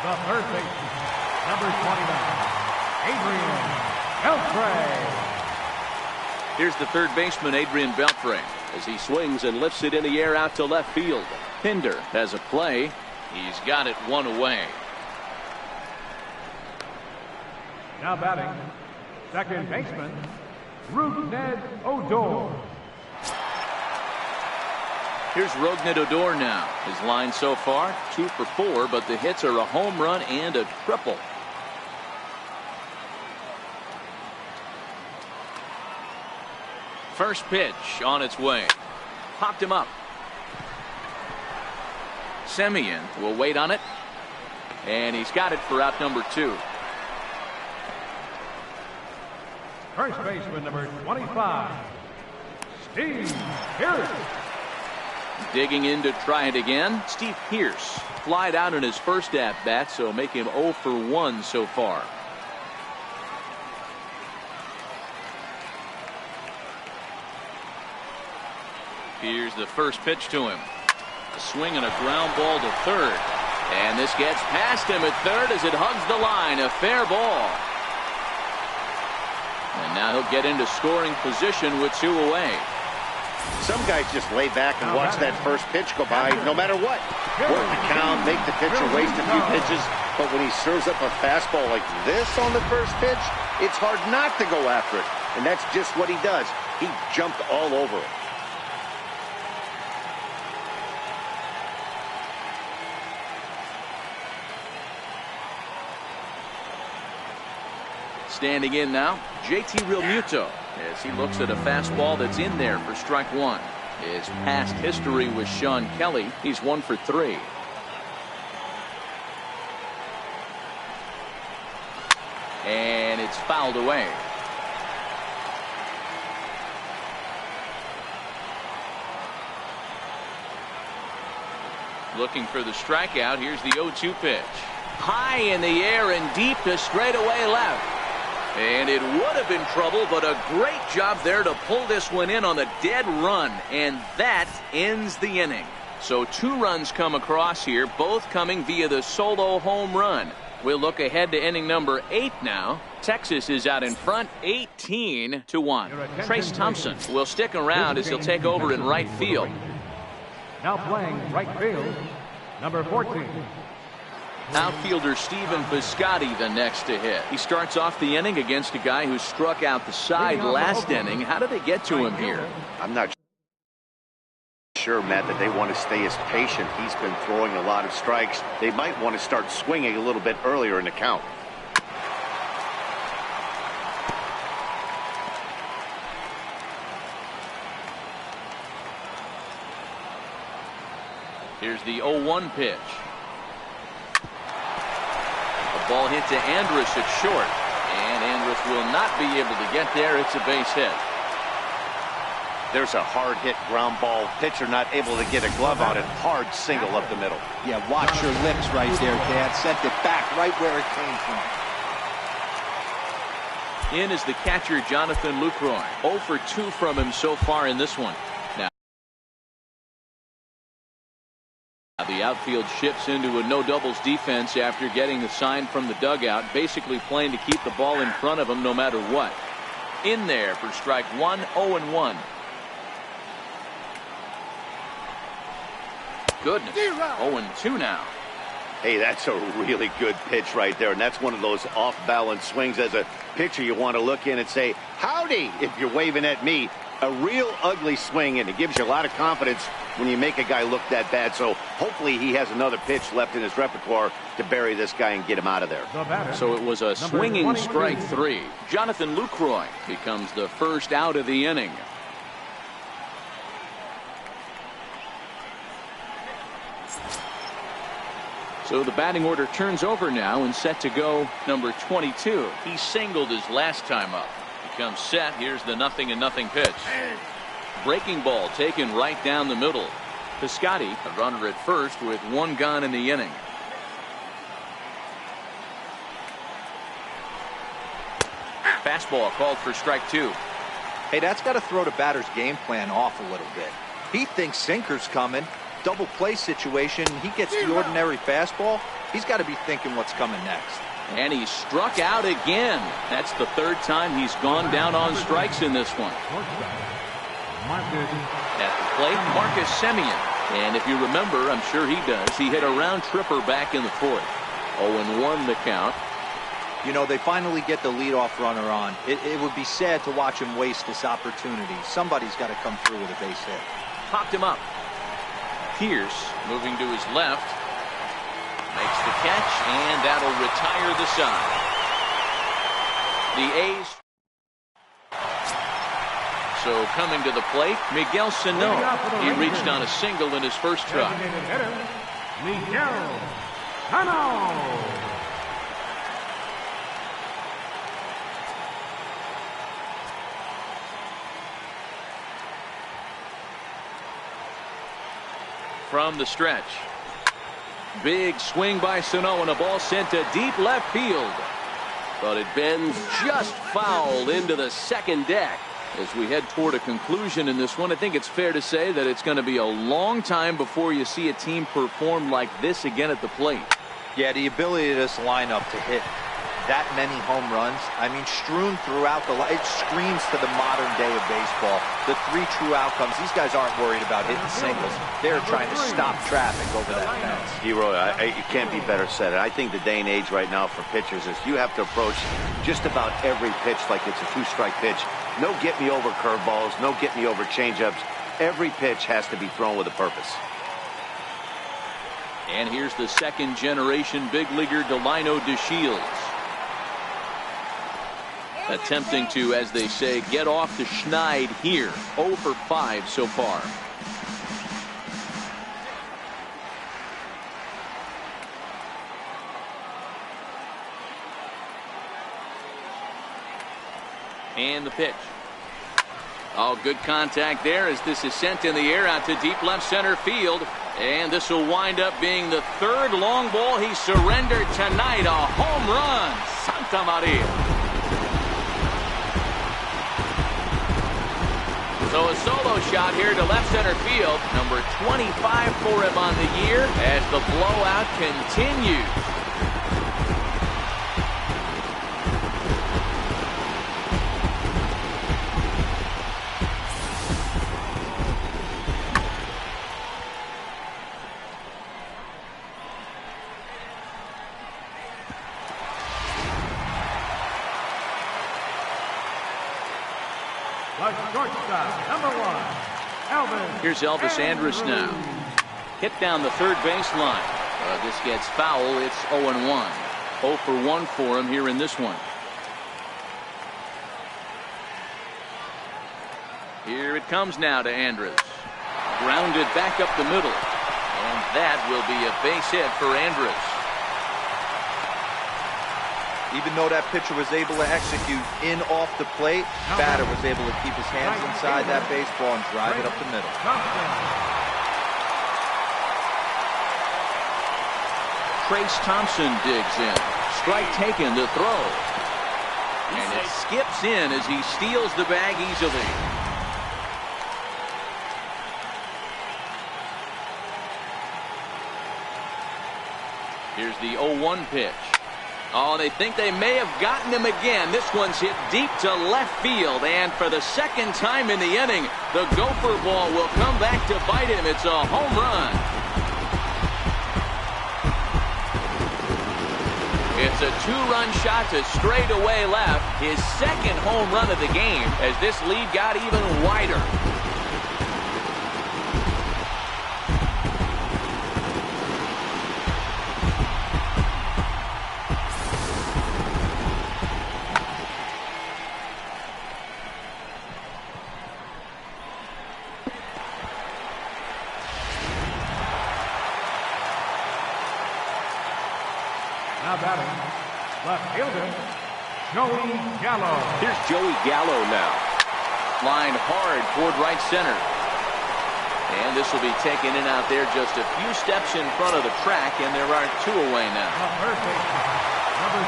The third baseman, number 29, Adrian Beltre. Here's the third baseman, Adrian Beltre, as he swings and lifts it in the air out to left field. Pinder has a play. He's got it one away. Now batting, second baseman, Rougned Odor. Here's Rougned Odor now. His line so far, 2 for 4, but the hits are a home run and a triple. First pitch on its way. Popped him up. Semien will wait on it. And he's got it for out number 2. First baseman, number 25, Steve Pierce. Digging in to try it again. Steve Pierce flied out in his first at-bat, so make him 0 for 1 so far. Here's the first pitch to him. A swing and a ground ball to third. And this gets past him at third as it hugs the line. A fair ball. And now he'll get into scoring position with 2 away. Some guys just lay back and watch that first pitch go by no matter what. Work the count, make the pitcher waste a few pitches, but when he serves up a fastball like this on the first pitch, it's hard not to go after it. And that's just what he does. He jumped all over it. Standing in now, JT Realmuto, as he looks at a fastball that's in there for strike 1. His past history with Sean Kelly, he's 1 for 3. And it's fouled away. Looking for the strikeout. Here's the 0-2 pitch. High in the air and deep to straightaway left. And it would have been trouble, but a great job there to pull this one in on the dead run. And that ends the inning. So 2 runs come across here, both coming via the solo home run. We'll look ahead to inning number 8 now. Texas is out in front, 18-1. Trace Thompson will stick around as he'll take over in right field. Now playing right field, number 14. Outfielder Stephen Piscotty the next to hit. He starts off the inning against a guy who struck out the side last inning. How did they get to him here? I'm not sure, Matt, that they want to stay as patient. He's been throwing a lot of strikes. They might want to start swinging a little bit earlier in the count. Here's the 0-1 pitch. Ball hit to Andrus at short, and Andrus will not be able to get there. It's a base hit. There's a hard hit ground ball. Pitcher not able to get a glove on it. Hard single up the middle. Yeah, watch your lips right there, Dad. Sent it back right where it came from. In is the catcher, Jonathan Lucroy. 0 for 2 from him so far in this one. The outfield shifts into a no doubles defense after getting the sign from the dugout, basically playing to keep the ball in front of them no matter what. In there for strike 1, 0-1. Goodness, 0-2 now. Hey, that's a really good pitch right there, and that's one of those off-balance swings. As a pitcher, you want to look in and say, howdy, if you're waving at me. A real ugly swing, and it gives you a lot of confidence when you make a guy look that bad. So hopefully he has another pitch left in his repertoire to bury this guy and get him out of there. So it was a swinging strike 3. Jonathan Lucroy becomes the first out of the inning. So the batting order turns over now and set to go number 22. He singled his last time up. He comes set. Here's the 0-0 pitch. Breaking ball taken right down the middle. Piscotty, a runner at first with one gone in the inning. Fastball called for strike 2. Hey, that's got to throw the batter's game plan off a little bit. He thinks sinker's coming. Double play situation. He gets the ordinary fastball. He's got to be thinking what's coming next. And he struck out again. That's the third time he's gone down on strikes in this one. At the plate, Marcus Semien. And if you remember, I'm sure he does, he hit a round tripper back in the fourth. 0-1 the count. You know, they finally get the leadoff runner on. It would be sad to watch him waste this opportunity. Somebody's got to come through with a base hit. Popped him up. Pierce moving to his left. Makes the catch, and that'll retire the side. The A's. So coming to the plate, Miguel Sano. He reached on a single in his first try. Miguel Sano. From the stretch. Big swing by Sano and a ball sent to deep left field. But it bends just foul into the second deck. As we head toward a conclusion in this one, I think it's fair to say that it's going to be a long time before you see a team perform like this again at the plate. Yeah, the ability of this lineup to hit that many home runs, I mean, strewn throughout it screams to the modern day of baseball. The 3 true outcomes. These guys aren't worried about hitting singles. They're trying to stop traffic over that fence. Hero, it can't be better said. I think the day and age right now for pitchers is you have to approach just about every pitch like it's a 2-strike pitch. No get-me-over curveballs, no get-me-over changeups. Every pitch has to be thrown with a purpose. And here's the second-generation big leaguer Delino DeShields. Attempting to, as they say, get off the schneid here. 0 for 5 so far. And the pitch. Oh, good contact there as this is sent in the air out to deep left center field. And this will wind up being the third long ball he surrendered tonight. A home run. Santa Maria. So a solo shot here to left center field. Number 25 for him on the year as the blowout continues. Shortstop, number 1, Elvis. Here's Elvis Andrus now. Hit down the third baseline. This gets foul. It's 0-1. 0 for 1 for him here in this one. Here it comes now to Andrus. Grounded back up the middle. And that will be a base hit for Andrus. Even though that pitcher was able to execute in off the plate, batter was able to keep his hands inside that baseball and drive it up the middle. Trace Thompson digs in. Strike taken to throw. And it skips in as he steals the bag easily. Here's the 0-1 pitch. Oh, they think they may have gotten him again. This one's hit deep to left field. And for the second time in the inning, the gopher ball will come back to bite him. It's a home run. It's a 2-run shot to straightaway left. His second home run of the game as this lead got even wider. Now batting, left fielder, Joey Gallo. Here's Joey Gallo now. Line hard toward right center. And this will be taken in out there just a few steps in front of the track, and there are two away now. First baseman, number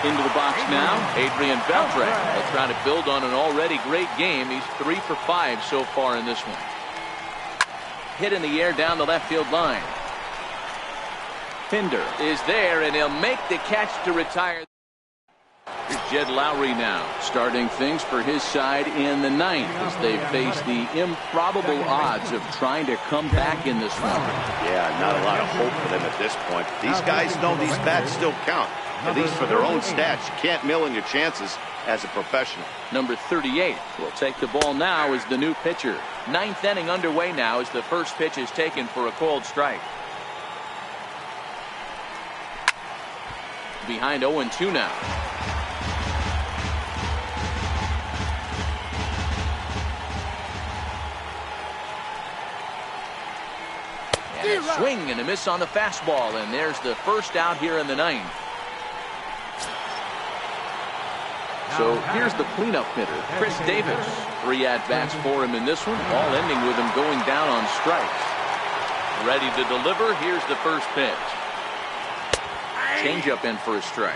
29. Into the box now, Adrian Beltre. They'll try to build on an already great game. He's 3 for 5 so far in this one. Hit in the air down the left field line. Pinder is there, and he'll make the catch to retire. Here's Jed Lowry now, starting things for his side in the ninth as they face the improbable odds of trying to come back in this one. Yeah, not a lot of hope for them at this point. These guys know these bats still count, at least for their own stats. You can't mill in your chances as a professional. Number 38 will take the ball now as the new pitcher. Ninth inning underway now as the first pitch is taken for a called strike. Behind 0-2 now. And a swing and a miss on the fastball, and there's the first out here in the ninth. So here's the cleanup hitter, Chris Davis. 3 at-bats for him in this one, all ending with him going down on strikes. Ready to deliver. Here's the first pitch. Changeup in for a strike.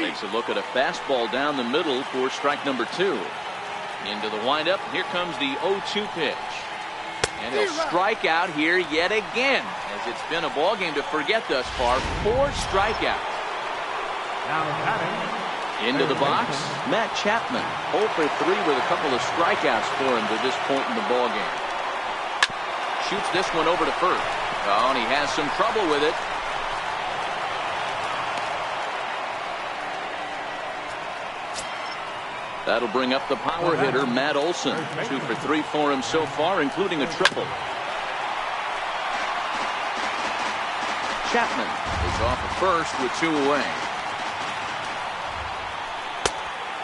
Takes a look at a fastball down the middle for strike number 2. Into the windup. Here comes the 0-2 pitch. And he'll strike out here yet again, as it's been a ball game to forget thus far. 4 strikeouts. Now batting, Into the box, Matt Chapman. 0 for 3 with a couple of strikeouts for him to this point in the ball game. Shoots this one over to first. Oh, and he has some trouble with it. That'll bring up the power hitter, Matt Olson. 2 for 3 for him so far, including a triple. Chapman is off at first with 2 away.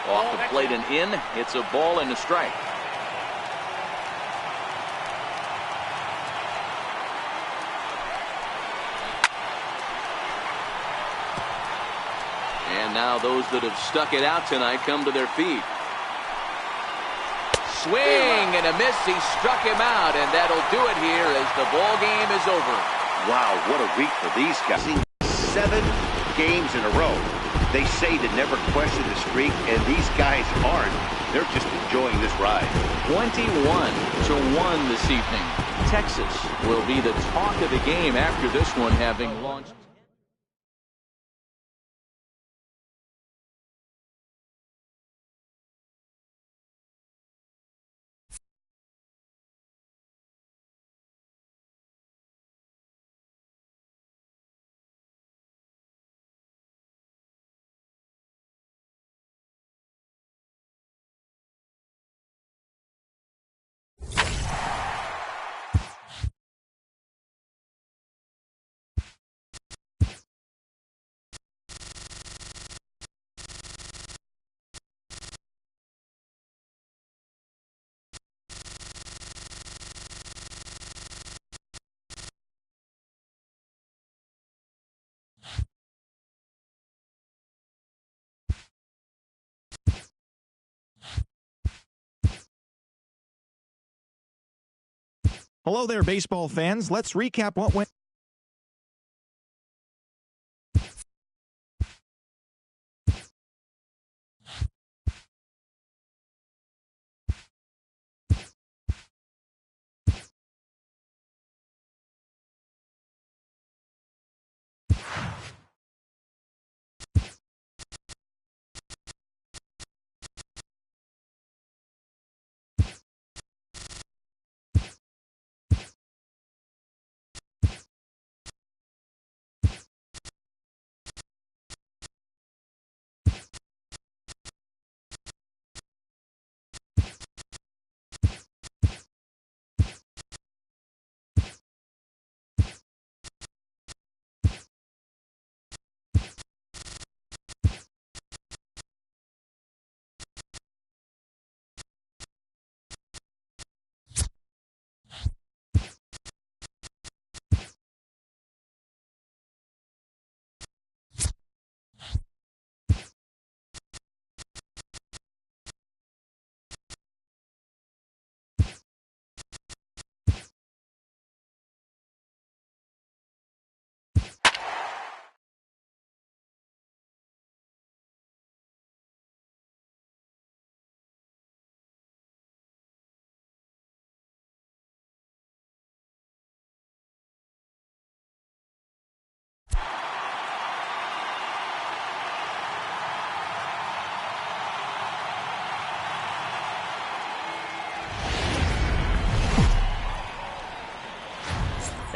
Off the plate and in. It's a ball and a strike. And now those that have stuck it out tonight come to their feet. Swing and a miss. He struck him out, and that'll do it here as the ball game is over. Wow, what a week for these guys. 7 games in a row. They say to never question the streak, and these guys aren't. They're just enjoying this ride. 21-1 this evening. Texas will be the talk of the game after this one, having launched. Hello there, baseball fans. Let's recap what went.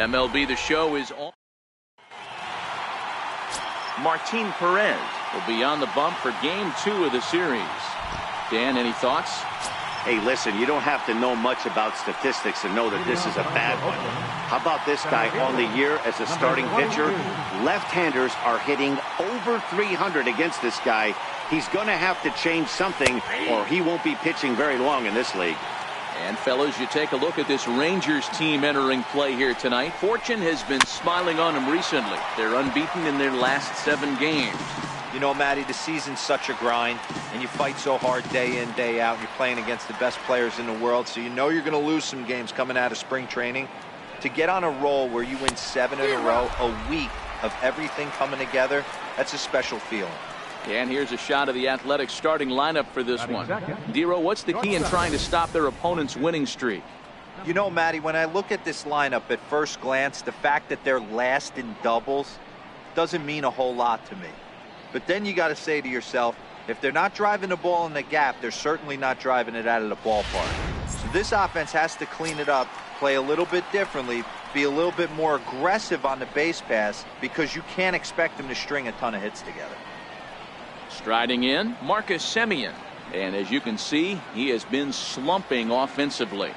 MLB The Show is on. Martin Perez will be on the bump for Game 2 of the series. Dan, any thoughts? Hey, listen, you don't have to know much about statistics to know that this is a bad one. How about this guy on the year as a starting pitcher? Left-handers are hitting over 300 against this guy. He's going to have to change something or he won't be pitching very long in this league. And fellas, you take a look at this Rangers team entering play here tonight. Fortune has been smiling on them recently. They're unbeaten in their last 7 games. You know, Matty, the season's such a grind, and you fight so hard day in, day out. You're playing against the best players in the world, so you know you're going to lose some games coming out of spring training. To get on a roll where you win 7 in a row, a week of everything coming together, that's a special feeling. And here's a shot of the Athletics starting lineup for this one. Dero, what's the key in trying to stop their opponent's winning streak? You know, Matty, when I look at this lineup at first glance, the fact that they're last in doubles doesn't mean a whole lot to me. But then you got to say to yourself, if they're not driving the ball in the gap, they're certainly not driving it out of the ballpark. So this offense has to clean it up, play a little bit differently, be a little bit more aggressive on the base pass, because you can't expect them to string a ton of hits together. Striding in, Marcus Semien. And as you can see, he has been slumping offensively.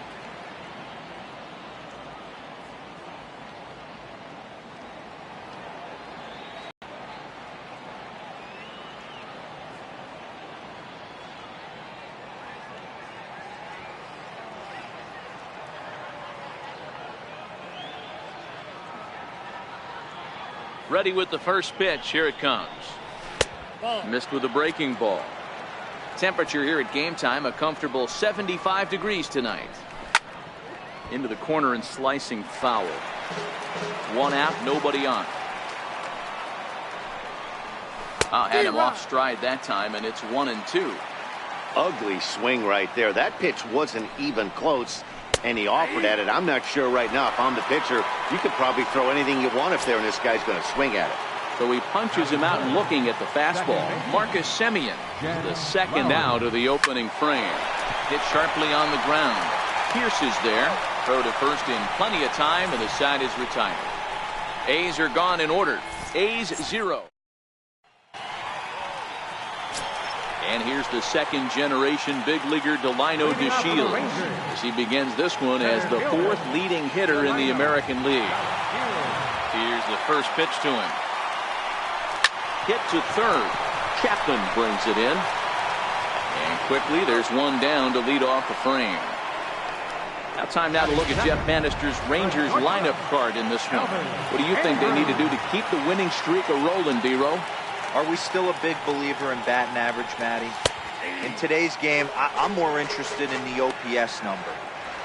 Ready with the first pitch. Here it comes. Missed with a breaking ball. Temperature here at game time, a comfortable 75 degrees tonight. Into the corner and slicing foul. 1 out, nobody on. Had him off stride that time, and it's 1-2. Ugly swing right there. That pitch wasn't even close, and he offered at it. I'm not sure right now if I'm the pitcher. You could probably throw anything you want if there, and this guy's going to swing at it. So he punches him out and looking at the fastball. Marcus Semien, the second out of the opening frame. Hit sharply on the ground. Pierce is there. Throw to first in plenty of time, and the side is retired. A's are gone in order. A's 0. And here's the second generation big leaguer Delino DeShields as he begins this one as the 4th leading hitter in the American League. Here's the first pitch to him. Hit to third. Chapman brings it in. And quickly there's one down to lead off the frame. Now time now to look at Jeff Bannister's Rangers lineup card in this one. What do you think they need to do to keep the winning streak a-rolling, Dero? Are we still a big believer in batting average, Matty? In today's game, I'm more interested in the OPS number.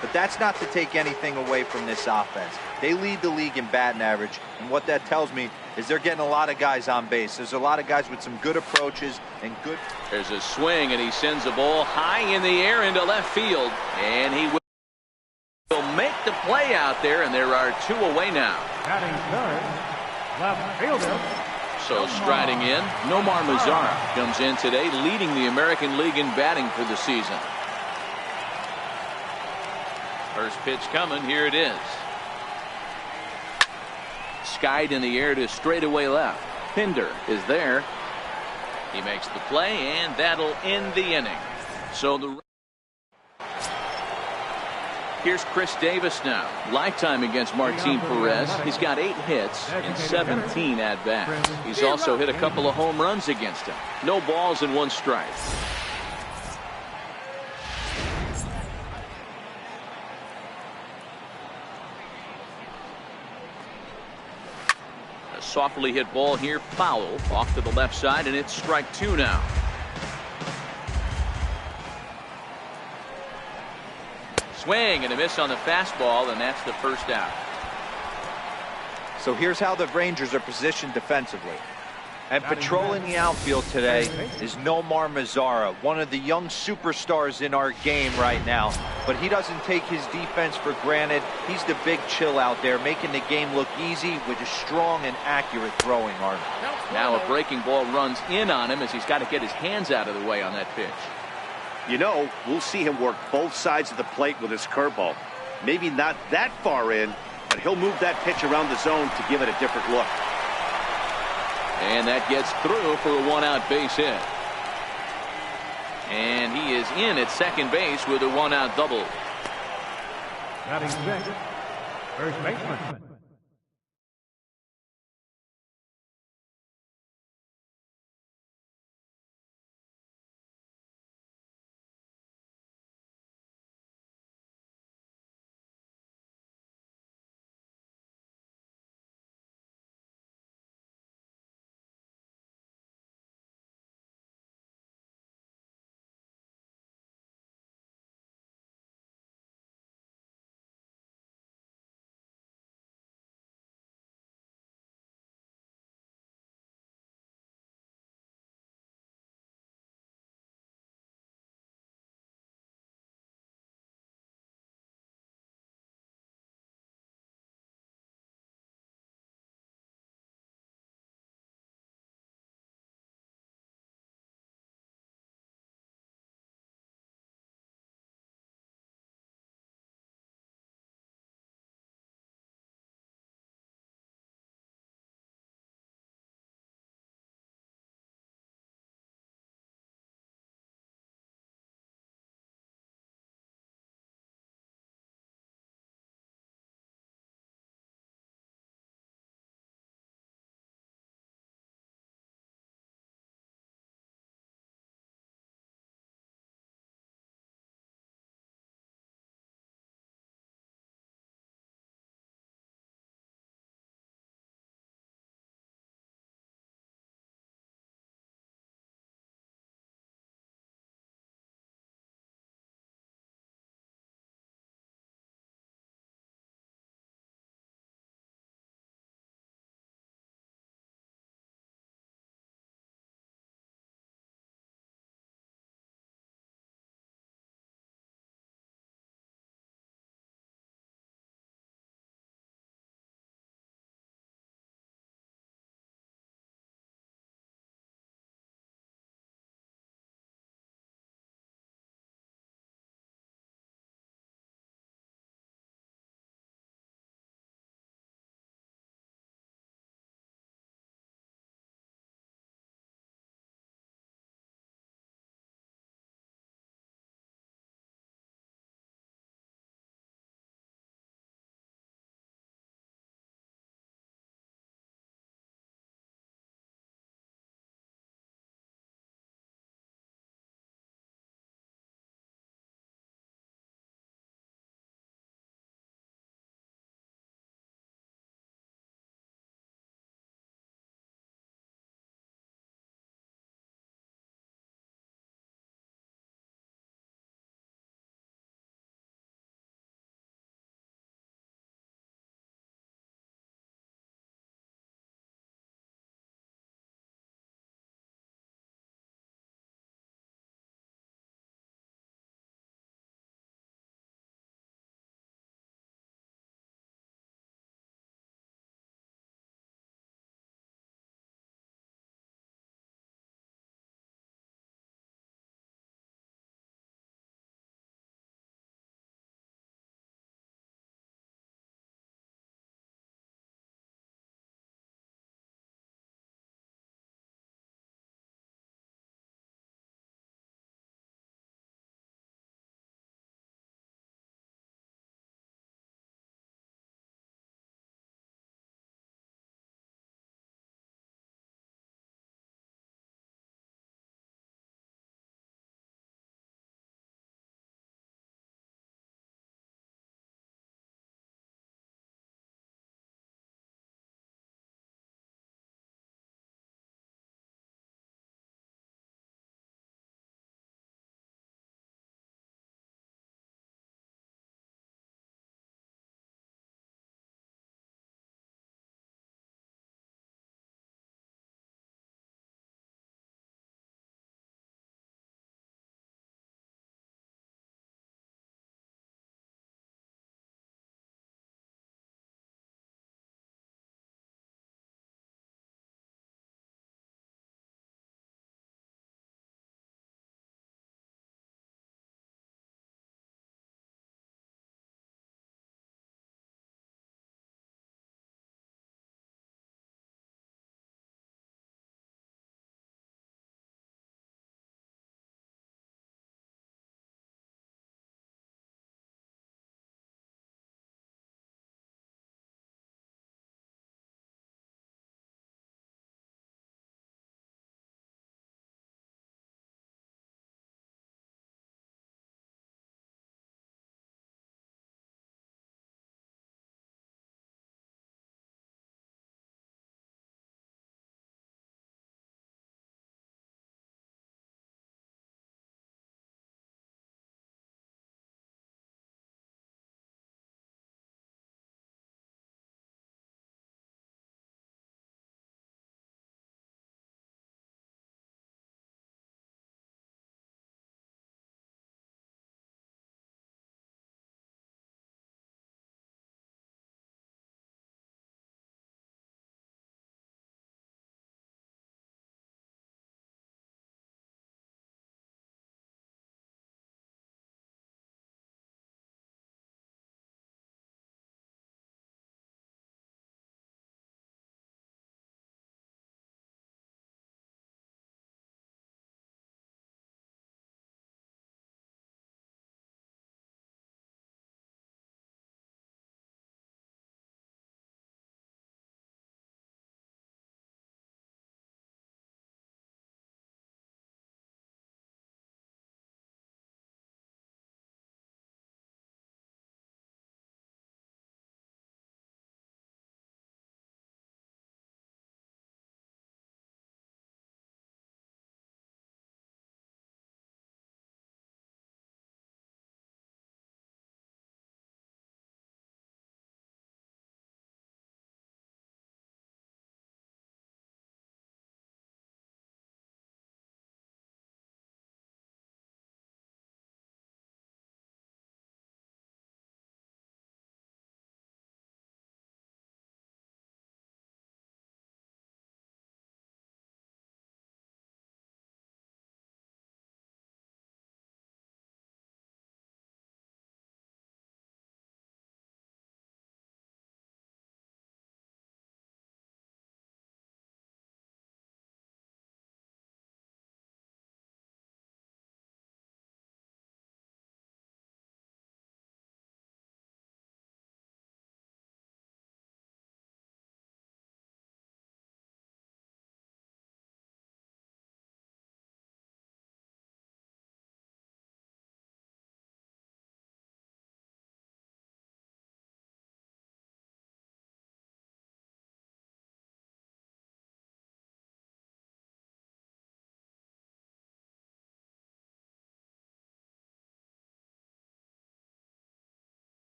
But that's not to take anything away from this offense. They lead the league in batting average, and what that tells me is they're getting a lot of guys on base. There's a lot of guys with some good approaches and good... There's a swing, and he sends the ball high in the air into left field, and he will make the play out there, and there are 2 away now. Batting third, left fielder. So striding in, Nomar Mazara comes in today, leading the American League in batting for the season. First pitch coming. Here it is. Skied in the air to straightaway left. Pinder is there. He makes the play, and that'll end the inning. So here's Chris Davis now. Lifetime against Martin Perez. He's got 8 hits and 17 at-bats. He's also hit a couple of home runs against him. No balls and 1 strike. A softly hit ball here, foul, off to the left side, and it's strike 2 now. Swing and a miss on the fastball, and that's the first out. So here's how the Rangers are positioned defensively. And patrolling the outfield today is Nomar Mazara, one of the young superstars in our game right now. But he doesn't take his defense for granted. He's the big chill out there, making the game look easy with a strong and accurate throwing arm. Now a breaking ball runs in on him as he's got to get his hands out of the way on that pitch. You know, we'll see him work both sides of the plate with his curveball. Maybe not that far in, but he'll move that pitch around the zone to give it a different look. And that gets through for a one-out base hit. And he is in at second base with a one-out double. Batting sixth, first baseman.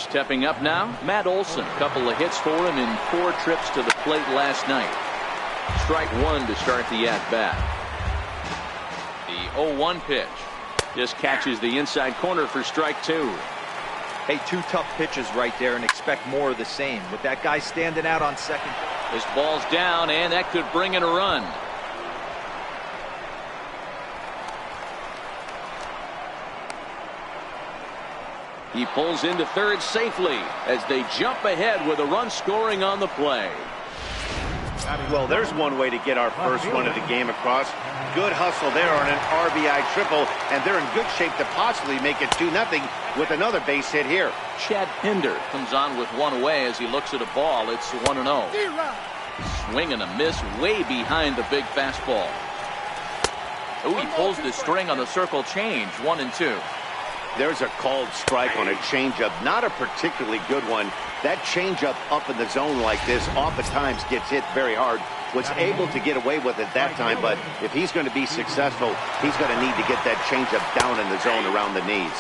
Stepping up now, Matt Olson. A couple of hits for him in 4 trips to the plate last night. Strike 1 to start the at-bat. The 0-1 pitch just catches the inside corner for strike 2. Hey, 2 tough pitches right there, and expect more of the same. With that guy standing out on second. This ball's down, and that could bring in a run. He pulls into third safely as they jump ahead with a run scoring on the play. Well, there's one way to get our first run of the game across. Good hustle there on an RBI triple, and they're in good shape to possibly make it 2-0 with another base hit here. Chad Pinder comes on with 1 away as he looks at a ball. It's 1-0. Swing and a miss way behind the big fastball. Oh, he pulls the string on the circle change. 1-2. There's a called strike on a changeup, not a particularly good one. That changeup up in the zone like this oftentimes gets hit very hard. Was able to get away with it that time, but if he's going to be successful, he's going to need to get that changeup down in the zone around the knees.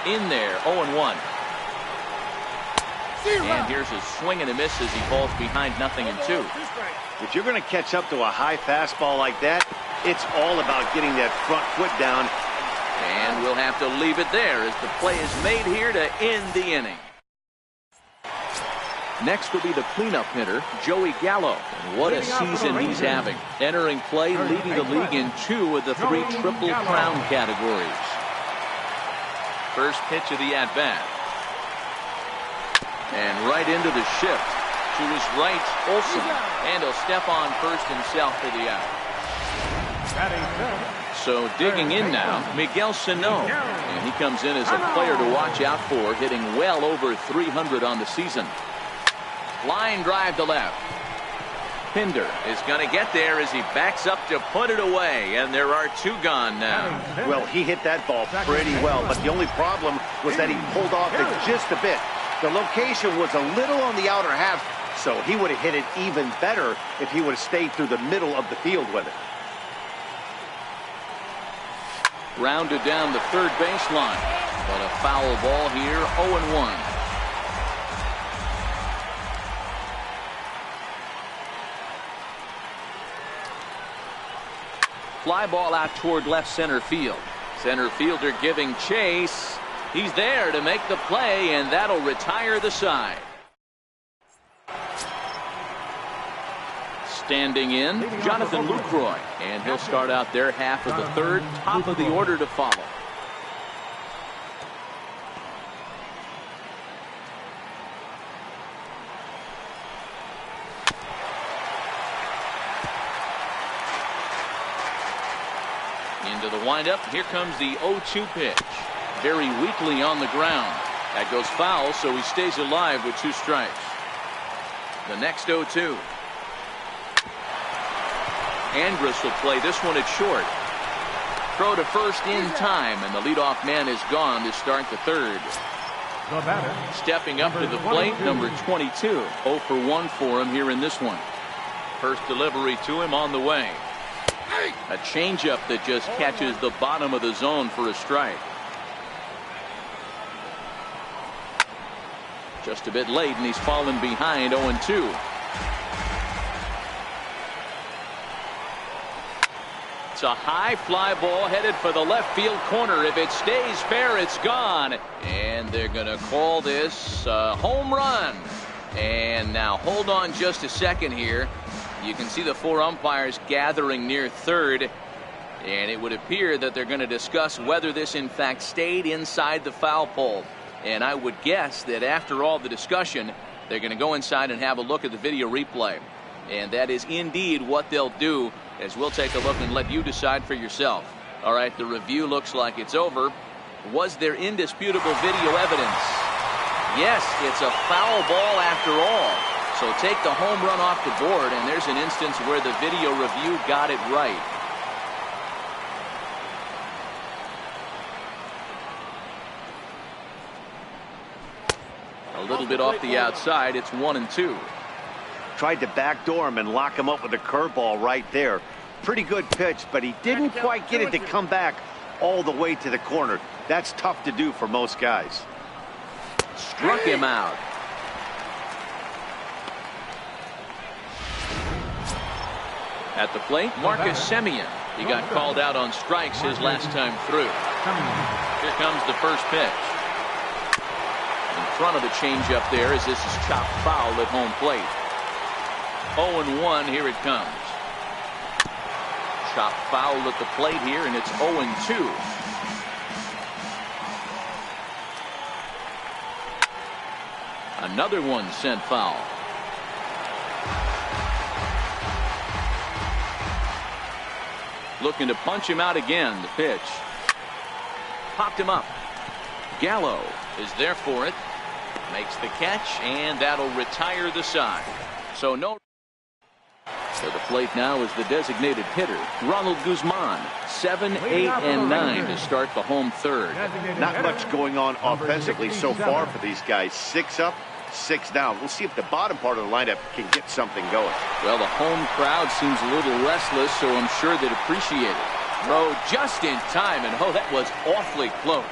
In there, 0-1. And here's a swing and a miss as he falls behind 0-2. If you're going to catch up to a high fastball like that, it's all about getting that front foot down. And we'll have to leave it there as the play is made here to end the inning. Next will be the cleanup hitter, Joey Gallo. And what a season he's having. Entering play, leading the league in 2 of the 3 Triple Crown categories. First pitch of the at-bat. And right into the shift. To his right, Olson. And he'll step on first himself for the out. So digging in now, Miguel Sano. And he comes in as a player to watch out for, hitting well over 300 on the season. Line drive to left. Pinder is going to get there as he backs up to put it away, and there are 2 gone now. Well, he hit that ball pretty well, but the only problem was that he pulled off it just a bit. The location was a little on the outer half, so he would have hit it even better if he would have stayed through the middle of the field with it. Rounded down the third baseline, but a foul ball here, 0-1. Fly ball out toward left center field. Center fielder giving chase. He's there to make the play, and that'll retire the side. Standing in, Jonathan Lucroy, and he'll start out their half of the third, top of the order to follow. Into the windup, here comes the 0-2 pitch. Very weakly on the ground. That goes foul, so he stays alive with 2 strikes. The next 0-2. Andrus will play this one at short. Throw to first in time, and the leadoff man is gone to start the third. Stepping up to the plate, number 22. 0 for 1 for him here in this one. First delivery to him on the way. A changeup that just catches the bottom of the zone for a strike. Just a bit late, and he's fallen behind 0-2. It's a high fly ball headed for the left field corner. If it stays fair, it's gone. And they're going to call this a home run. And now hold on just a second here. You can see the 4 umpires gathering near third. And it would appear that they're going to discuss whether this in fact stayed inside the foul pole. And I would guess that after all the discussion, they're going to go inside and have a look at the video replay. And that is indeed what they'll do, as we'll take a look and let you decide for yourself. All right, the review looks like it's over. Was there indisputable video evidence? Yes, it's a foul ball after all. So take the home run off the board, and there's an instance where the video review got it right. A little bit off the outside. It's 1-2. Tried to backdoor him and lock him up with a curveball right there. Pretty good pitch, but he didn't quite get it to come back all the way to the corner. That's tough to do for most guys. Struck him out. At the plate, Marcus Semien. He got called out on strikes his last time through. Here comes the first pitch. In front of the changeup there as this is chopped foul at home plate. 0-1, here it comes. Chopped foul at the plate here, and it's 0-2. Another one sent foul. Looking to punch him out again. The pitch. Popped him up. Gallo is there for it. Makes the catch, and that'll retire the side. So no. To the plate now is the designated hitter, Ronald Guzman. 7, 8, and 9 to start the home third. Not much going on offensively so far for these guys. 6 up, 6 down. We'll see if the bottom part of the lineup can get something going. Well, the home crowd seems a little restless, so I'm sure they'd appreciate it. Throw just in time, and oh, that was awfully close.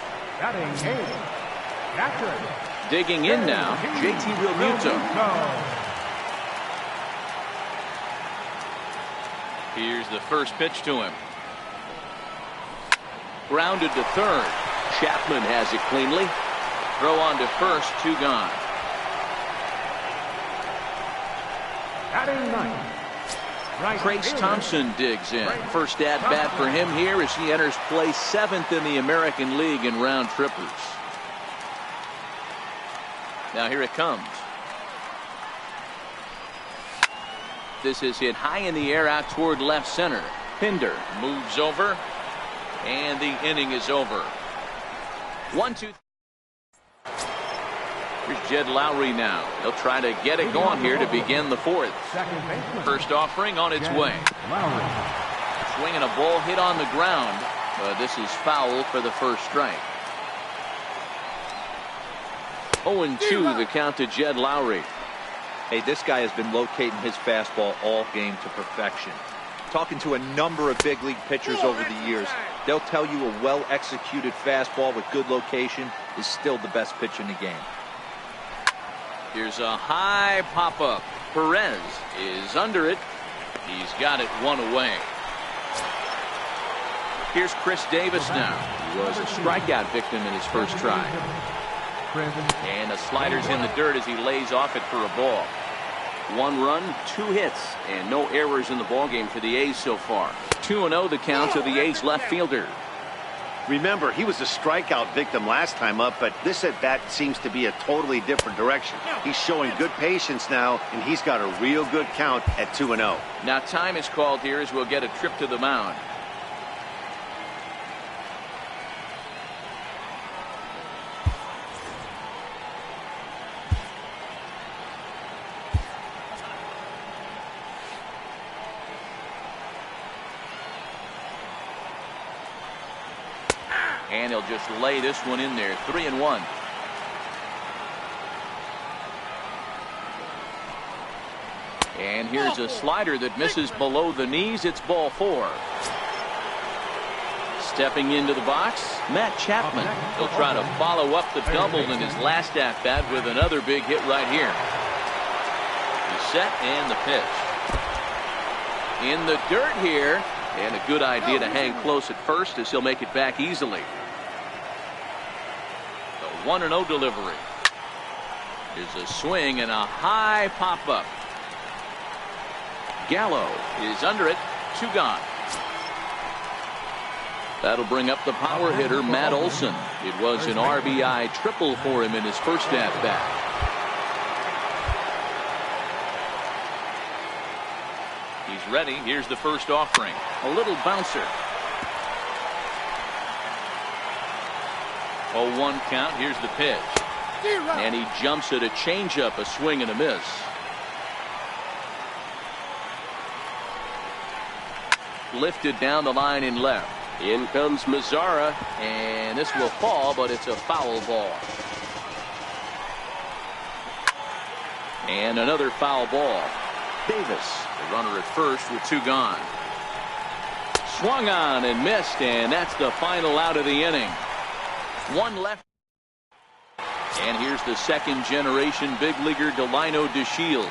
Digging in now, JT Realmuto. Here's the first pitch to him. Grounded to third. Chapman has it cleanly. Throw on to first, 2 gone. Trace Thompson digs in. First at bat for him here as he enters play 7th in the American League in round trippers. Now here it comes. This is hit high in the air out toward left center. Pinder moves over, and the inning is over. 1-2. Here's Jed Lowry now. He'll try to get it going here to begin the 4th. First offering on its way. Swinging a ball hit on the ground, but this is foul for the first strike. 0-2 the count to Jed Lowry. Hey, this guy has been locating his fastball all game to perfection. Talking to a number of big league pitchers over the years, they'll tell you a well-executed fastball with good location is still the best pitch in the game. Here's a high pop-up. Perez is under it. He's got it 1 away. Here's Chris Davis now. He was a strikeout victim in his first try. And the slider's in the dirt as he lays off it for a ball. 1 run, 2 hits, and no errors in the ballgame for the A's so far. 2-0 the count to the A's left fielder. Remember, he was a strikeout victim last time up, but this at bat seems to be a totally different direction. He's showing good patience now, and he's got a real good count at 2-0. Now time is called here as we'll get a trip to the mound. And he'll just lay this one in there. 3-1. And here's a slider that misses below the knees. It's ball 4. Stepping into the box, Matt Chapman. He'll try to follow up the double in his last at bat with another big hit right here. He's set and the pitch. In the dirt here. And a good idea to hang close at first as he'll make it back easily. The 1-0 delivery. Is a swing and a high pop-up. Gallo is under it. 2 gone. That'll bring up the power hitter, Matt Olson. It was an RBI triple for him in his first at-bat. He's ready. Here's the first offering. A little bouncer. 0-1 count. Here's the pitch. And he jumps at a changeup, a swing and a miss. Lifted down the line in left. In comes Mazzara, and this will fall, but it's a foul ball. And another foul ball. Davis, the runner at first with 2 gone. Swung on and missed, and that's the final out of the inning. 1 left. And here's the second-generation big leaguer Delino DeShields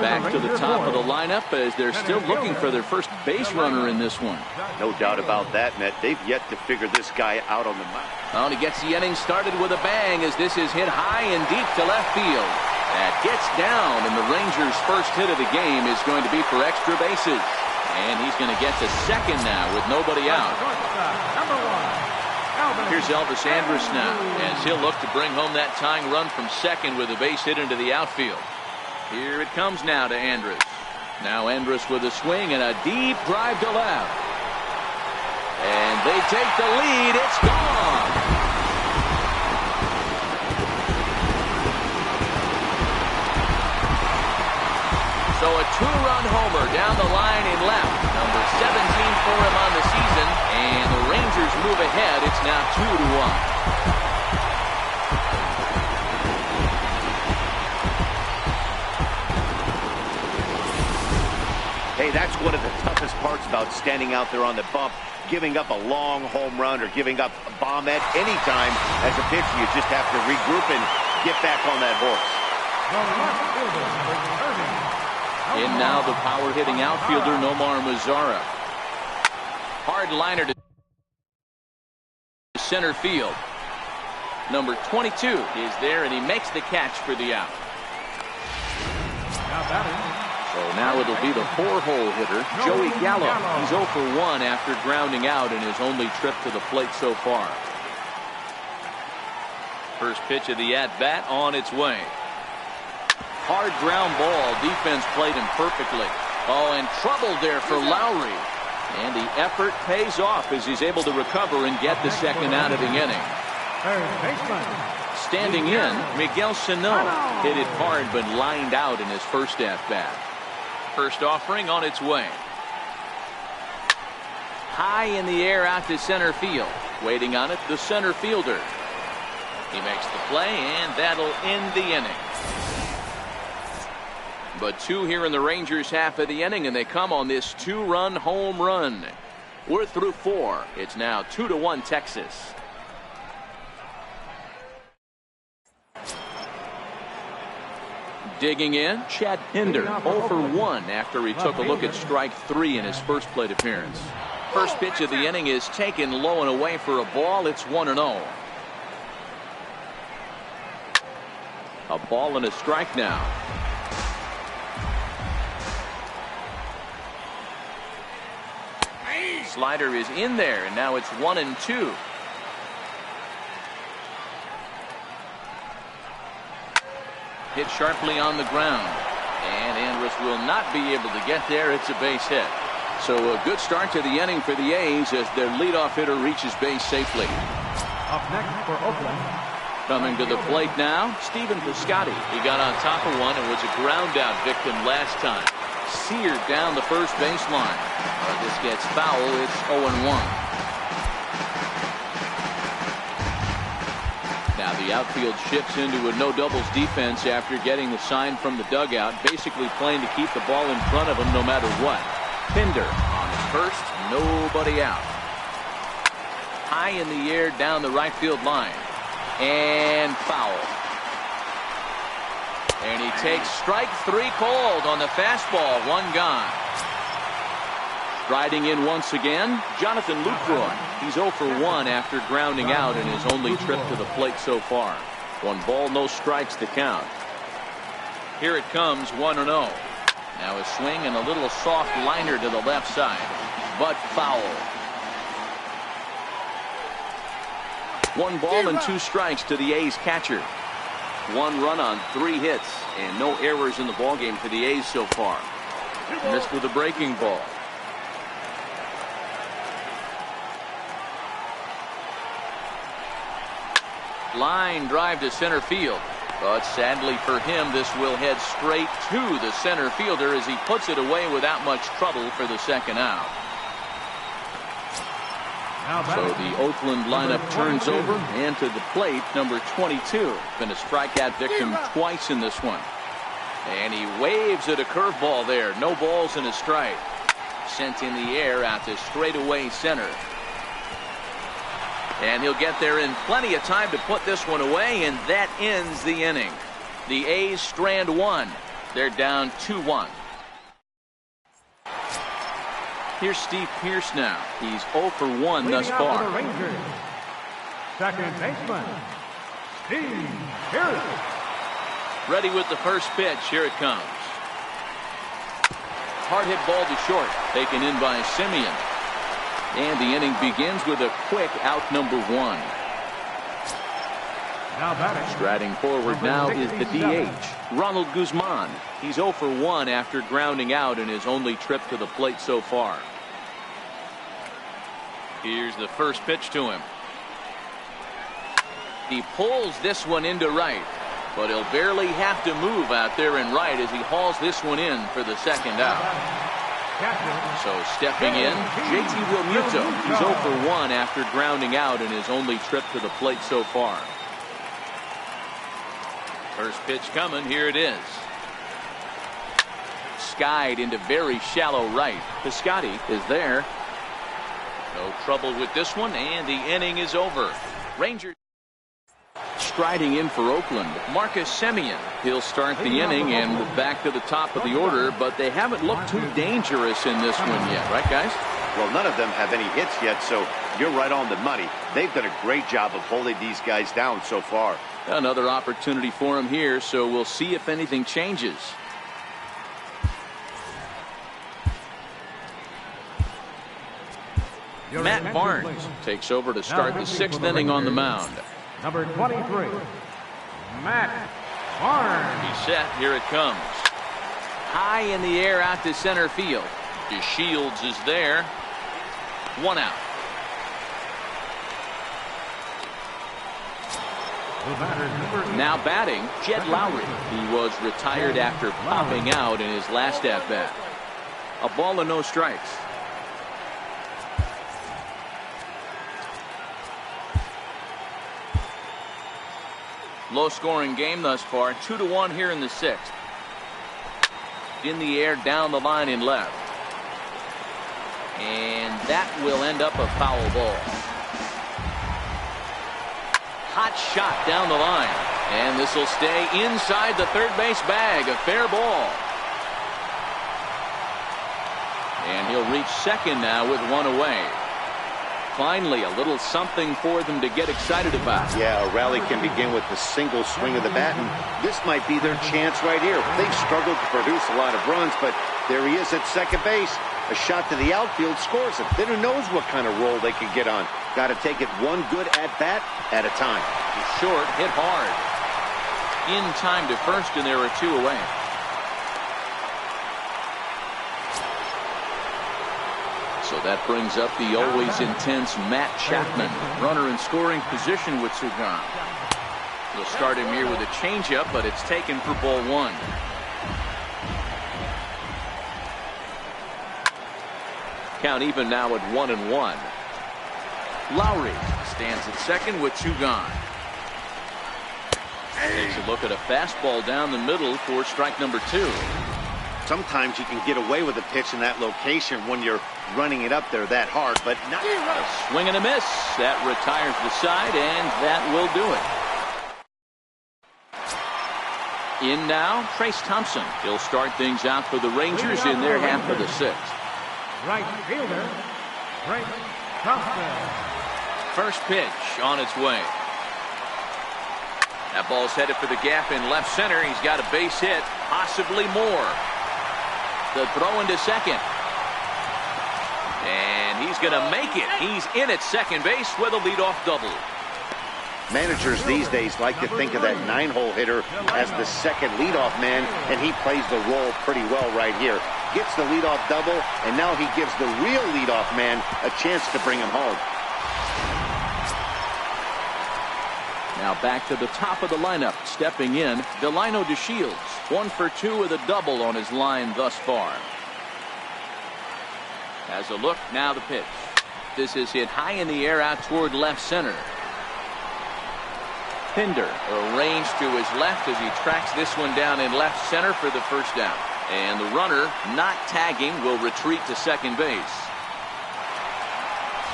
back to the top of the lineup as they're still looking for their first base runner in this one. No doubt about that, Net. They've yet to figure this guy out on the mound. Well, and he gets the inning started with a bang as this is hit high and deep to left field. That gets down, and the Rangers' first hit of the game is going to be for extra bases. And he's going to get to second now with nobody out. Here's Elvis Andrus now, as he'll look to bring home that tying run from second with a base hit into the outfield. Here it comes now to Andrus. Now Andrus with a swing and a deep drive to left. And they take the lead. It's gone. So a two-run homer down the line in left. Number 17 for him on the season. And the Rangers move ahead. It's now 2-1. Hey, that's one of the toughest parts about standing out there on the bump. Giving up a long home run or giving up a bomb at any time as a pitcher. You just have to regroup and get back on that horse. In now the power-hitting outfielder Nomar Mazara. Hard liner to center field. Number 22 is there, and he makes the catch for the out. So now it'll be the four-hole hitter, Joey Gallo. He's 0 for 1 after grounding out in his only trip to the plate so far. First pitch of the at-bat on its way. Hard ground ball. Defense played him perfectly. Oh, and trouble there for Lowry. And the effort pays off as he's able to recover and get the second out of the inning. Standing in, Miguel Sano hit it hard but lined out in his first at-bat. First offering on its way. High in the air out to center field. Waiting on it, the center fielder. He makes the play, and that'll end the inning. But two here in the Rangers' half of the inning, and they come on this two-run home run. We're through 4. It's now 2-1 Texas. Digging in, Chad Pinder, 0 for 1 after he took a look at strike 3 in his first plate appearance. First pitch of the inning is taken low and away for a ball. It's 1-0. A ball and a strike now. Slider is in there, and now it's 1-2. Hit sharply on the ground, and Andrus will not be able to get there. It's a base hit. So a good start to the inning for the A's as their leadoff hitter reaches base safely. Up next for Oakland. Coming to the plate now, Stephen Piscotty. He got on top of one and was a ground out victim last time. Seared down the first baseline. This gets foul. It's 0-1. Now the outfield shifts into a no doubles defense after getting the sign from the dugout, basically playing to keep the ball in front of him no matter what. Pinder on his first, nobody out. High in the air down the right field line, and foul. And he takes strike 3 called on the fastball. 1 gone. Riding in once again, Jonathan Lucroy. He's 0 for 1 after grounding out in his only trip to the plate so far. 1 ball, no strikes to count. Here it comes, 1-0. Now a swing and a little soft liner to the left side, but foul. 1 ball and 2 strikes to the A's catcher. 1 run on 3 hits and no errors in the ballgame for the A's so far. Missed with a breaking ball. Line drive to center field, but sadly for him this will head straight to the center fielder as he puts it away without much trouble for the second out. So the Oakland lineup turns over, and to the plate, number 22. Been a strikeout victim twice in this one. And he waves at a curveball there. No balls and a strike. Sent in the air out to straightaway center. And he'll get there in plenty of time to put this one away, and that ends the inning. The A's strand one. They're down 2-1. Here's Steve Pearce now. He's 0 for 1 thus far. The Rangers, second baseman, Steve Pearce. Ready with the first pitch. Here it comes. Hard hit ball to short. Taken in by Simeon. And the inning begins with a quick out number 1. Now batting. Striding forward now is the DH, Ronald Guzman. He's 0 for 1 after grounding out in his only trip to the plate so far. Here's the first pitch to him. He pulls this one into right, but he'll barely have to move out there in right as he hauls this one in for the second out. So stepping in, JT Realmuto. He's 0 for 1 after grounding out in his only trip to the plate so far. First pitch coming. Here it is. Skied into very shallow right. Piscotty is there. No trouble with this one, and the inning is over. Rangers striding in for Oakland, Marcus Semien. He'll start the inning, and we're back to the top of the order, but they haven't looked too dangerous in this one yet, right, guys? Well, none of them have any hits yet, so you're right on the money. They've done a great job of holding these guys down so far. Another opportunity for him here, so we'll see if anything changes. Matt Barnes takes over to start the 6th inning on the mound. Number 23, Matt Barnes. He's set. Here it comes. High in the air out to center field. DeShields is there. 1 out. Now batting, Jed Lowry. He was retired after popping out in his last at-bat. A ball and no strikes. Low-scoring game thus far. 2-1 here in the 6th. In the air, down the line in left. And that will end up a foul ball. Hot shot down the line. And this will stay inside the third base bag. A fair ball. And he'll reach second now with 1 away. Finally, a little something for them to get excited about. Yeah, a rally can begin with the single swing of the bat, and this might be their chance right here. They've struggled to produce a lot of runs, but there he is at second base. A shot to the outfield scores it. Then who knows what kind of roll they can get on. Got to take it one good at-bat at a time. Short, hit hard. In time to first, and there are 2 away. So that brings up the always intense Matt Chapman. Runner in scoring position with Sugan. He'll start him here with a changeup, but it's taken for ball 1. Count even now at 1-1. Lowry stands at second with Sugan. Takes a look at a fastball down the middle for strike number 2. Sometimes you can get away with a pitch in that location when you're running it up there that hard, but not. A swing and a miss. That retires the side, and that will do it. In now, Trace Thompson. He'll start things out for the Rangers in their half of the 6th. Right fielder, Trace Thompson. First pitch on its way. That ball's headed for the gap in left center. He's got a base hit, possibly more. The throw into second. And he's going to make it. He's in at second base with a leadoff double. Managers these days like to think of that 9-hole hitter as the second leadoff man, and he plays the role pretty well right here. Gets the leadoff double, and now he gives the real leadoff man a chance to bring him home. Now back to the top of the lineup. Stepping in, Delino DeShields. 1 for 2 with a double on his line thus far. Has a look, now the pitch. This is hit high in the air out toward left center. Pinder arranged to his left as he tracks this one down in left center for the first down. And the runner, not tagging, will retreat to second base.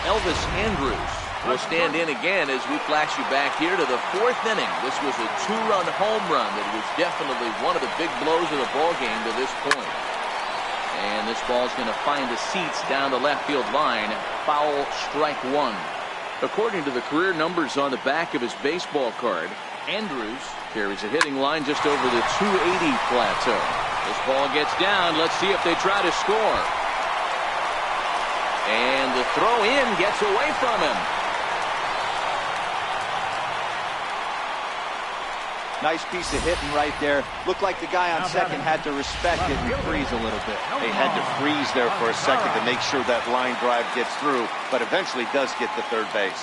Elvis Andrus We'll stand in again as we flash you back here to the 4th inning. This was a 2-run home run that was definitely one of the big blows of the ball game to this point. And this ball's going to find the seats down the left field line. Foul, strike 1. According to the career numbers on the back of his baseball card, Andrews carries a hitting line just over the 280 plateau. This ball gets down. Let's see if they try to score. And the throw in gets away from him. Nice piece of hitting right there. Looked like the guy on second had to respect it and freeze a little bit. They had to freeze there for a second to make sure that line drive gets through, but eventually does get to third base.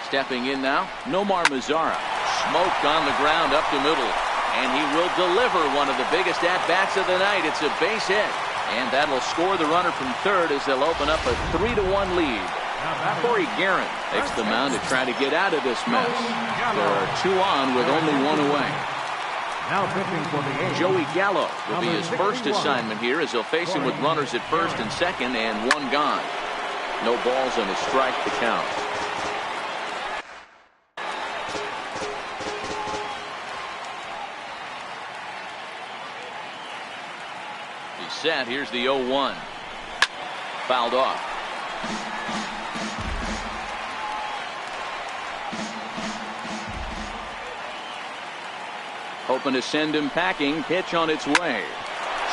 Stepping in now, Nomar Mazara. Smoked on the ground up the middle. And he will deliver one of the biggest at-bats of the night. It's a base hit. And that'll score the runner from third as they'll open up a 3-1 lead. Corey Guerin takes the mound to try to get out of this mess. There are 2 on with only 1 away. Now pitching for the A's, Joey Gallo will be his Number first 61. assignment here as they'll face him with runners at first and second and 1 gone. No balls and a strike to count. He's set. Here's the 0-1. Fouled off. Hoping to send him packing. Pitch on its way.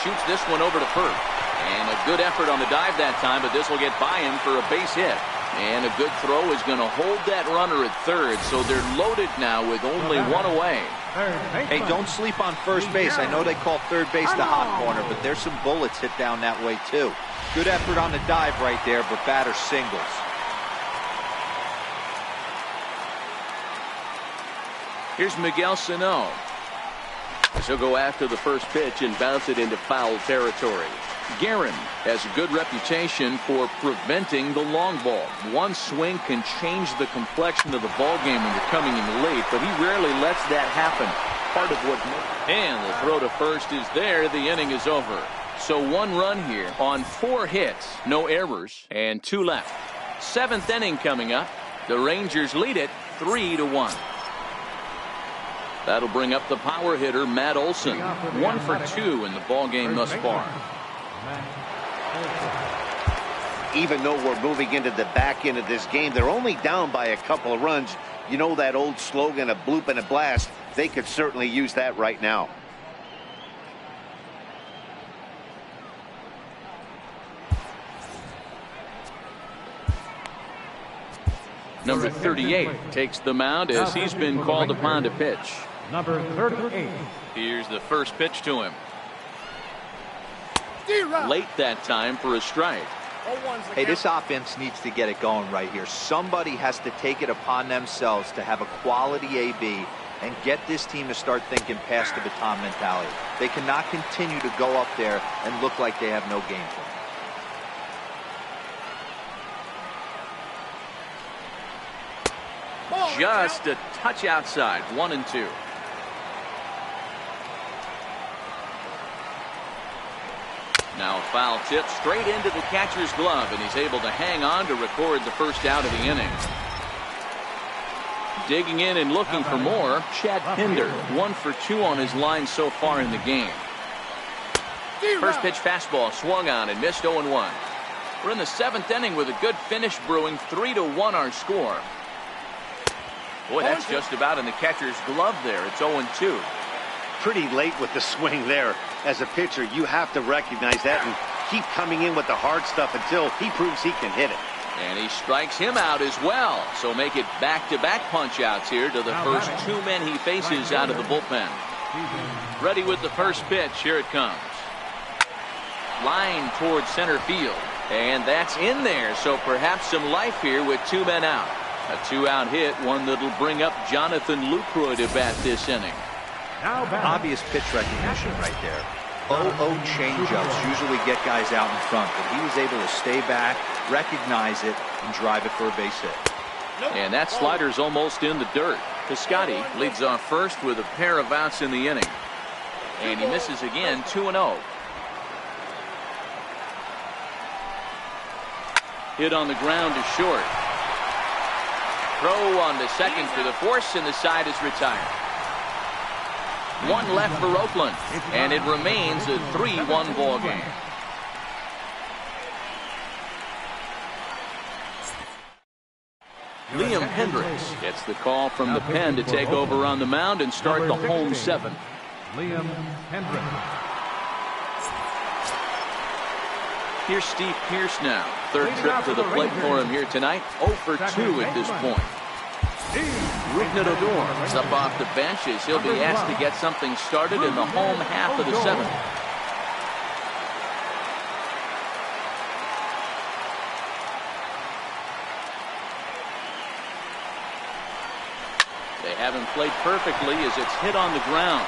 Shoots this one over to first. And a good effort on the dive that time, but this will get by him for a base hit. And a good throw is going to hold that runner at third, so they're loaded now with only 1 away. Hey, don't sleep on first base. I know they call third base the hot corner, but there's some bullets hit down that way too. Good effort on the dive right there, but batter singles. Here's Miguel Sano. She'll go after the first pitch and bounce it into foul territory. Guerin has a good reputation for preventing the long ball. One swing can change the complexion of the ball game when you're coming in late, but he rarely lets that happen. Part of what. And the throw to first is there. The inning is over. So 1 run here on 4 hits, no errors, and 2 left. 7th inning coming up. The Rangers lead it 3-1. That'll bring up the power hitter, Matt Olson. 1 for 2 in the ball game thus far. Even though we're moving into the back end of this game, they're only down by a couple of runs. You know that old slogan, a bloop and a blast. They could certainly use that right now. Number 38 takes the mound as he's been called upon to pitch. Number 38. Here's the first pitch to him. Late that time for a strike. Hey, this offense needs to get it going right here. Somebody has to take it upon themselves to have a quality AB and get this team to start thinking past the baton mentality. They cannot continue to go up there and look like they have no game plan. Just a touch outside. 1-2. Now a foul tip straight into the catcher's glove, and he's able to hang on to record the first out of the inning. Digging in and looking for more, Chad Pinder. 1 for 2 on his line so far in the game. First pitch fastball swung on and missed. 0-1. We're in the 7th inning with a good finish brewing. 3-1 our score. Boy, that's just about in the catcher's glove there. It's 0-2. Pretty late with the swing there. As a pitcher, you have to recognize that and keep coming in with the hard stuff until he proves he can hit it. And he strikes him out as well. So make it back-to-back punch-outs here to the first 2 men he faces out of the bullpen. Ready with the first pitch. Here it comes. Line towards center field. And that's in there. So perhaps some life here with 2 men out. A 2-out hit, one that'll bring up Jonathan Lucroy to bat this inning. Obvious pitch recognition right there. 0-0 changeups usually get guys out in front, but he was able to stay back, recognize it, and drive it for a base hit. And that slider's almost in the dirt. Piscotty leads off first with a pair of outs in the inning. And he misses again. 2-0. Hit on the ground to short. Throw on the second for the force, and the side is retired. One left for Oakland, and it remains a 3-1 ball game. Liam Hendricks gets the call from the pen to take over on the mound and start the home seventh. Liam Hendricks. Here's Steve Pearce now. Third trip to the plate for him here tonight. 0 for 2 at this point. Odor is up off the bench as he'll be asked to get something started in the home half of the seventh. They haven't played perfectly as it's hit on the ground.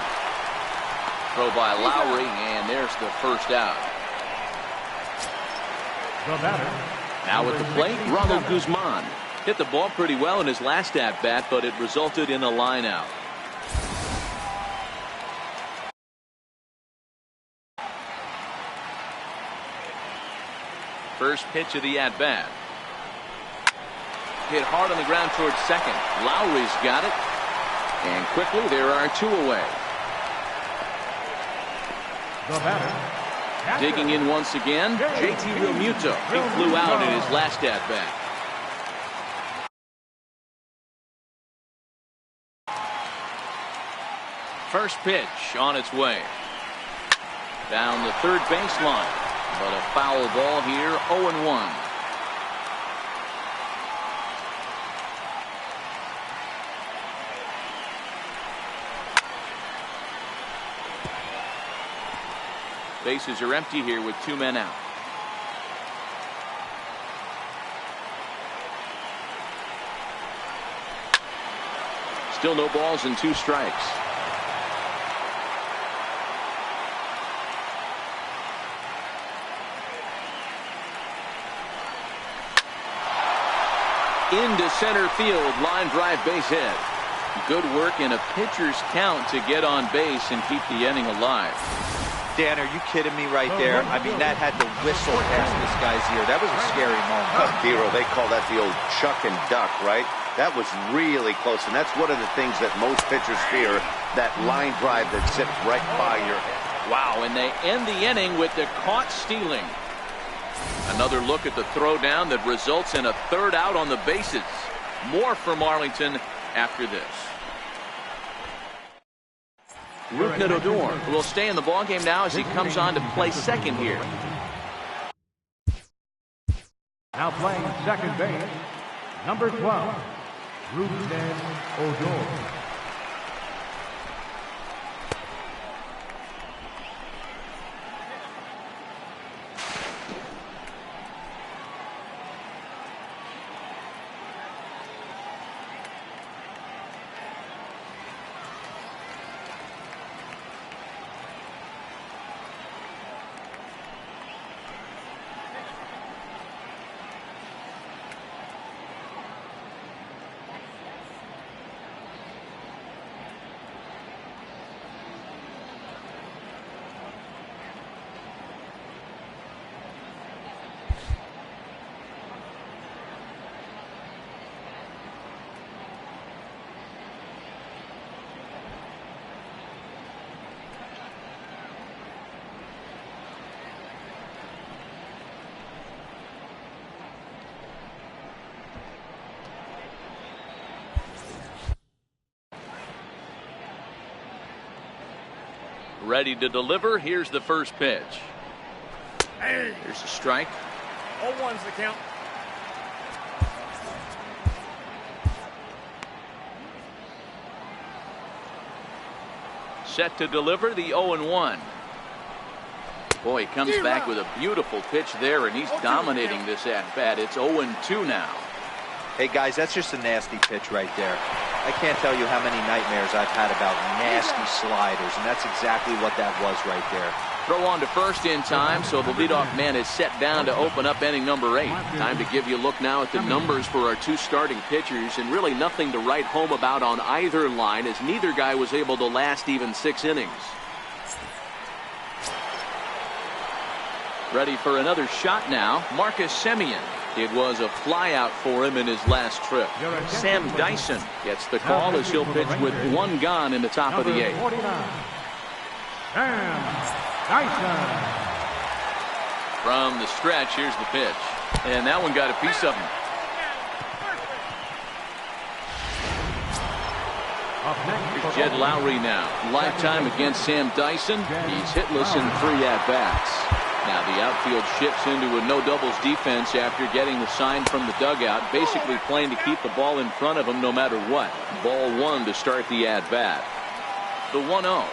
Throw by Lowry, and there's the first out. Now at the plate, Ronald Guzman. Hit the ball pretty well in his last at-bat, but it resulted in a line out. First pitch of the at-bat. Hit hard on the ground towards second. Lowry's got it. And quickly, there are 2 away. The batter. Digging in once again, JT Realmuto. He flew out in his last at-bat. First pitch on its way. Down the third baseline. But a foul ball here, 0-1. Bases are empty here with 2 men out. Still no balls and 2 strikes. Into center field, line drive, base hit. Good work in a pitcher's count to get on base and keep the inning alive. Dan, are you kidding me right there? I mean, that had to whistle past this guy's ear. That was a scary moment. Dero, they call that the old chuck and duck, right? That was really close, and that's one of the things that most pitchers fear, that line drive that sits right by your head. Wow, and they end the inning with the caught stealing. Another look at the throwdown that results in a 3rd out on the bases. More from Arlington after this. Odor will stay in the ballgame now as he comes on to play second here. Now playing second base, number 12, Odor. Ready to deliver. Here's the first pitch. Here's a strike. 0-1's the count. Set to deliver the 0-1. Boy, he comes back with a beautiful pitch there, and he's dominating this at-bat. It's 0-2 now. Hey, guys, that's just a nasty pitch right there. I can't tell you how many nightmares I've had about nasty sliders, and that's exactly what that was right there. Throw on to first in time, so the leadoff man is set down to open up inning number 8. Time to give you a look now at the numbers for our 2 starting pitchers, and really nothing to write home about on either line, as neither guy was able to last even 6 innings. Ready for another shot now, Marcus Semien. It was a flyout for him in his last trip. Sam Dyson gets the call as he'll pitch with one gone in the top of the eighth. Sam Dyson. From the stretch, here's the pitch. And that one got a piece of him. Here's Jed Lowry now. Lifetime against Sam Dyson. He's hitless in 3 at-bats. Now the outfield shifts into a no-doubles defense after getting the sign from the dugout, basically playing to keep the ball in front of him no matter what. Ball 1 to start the at-bat. The 1-0.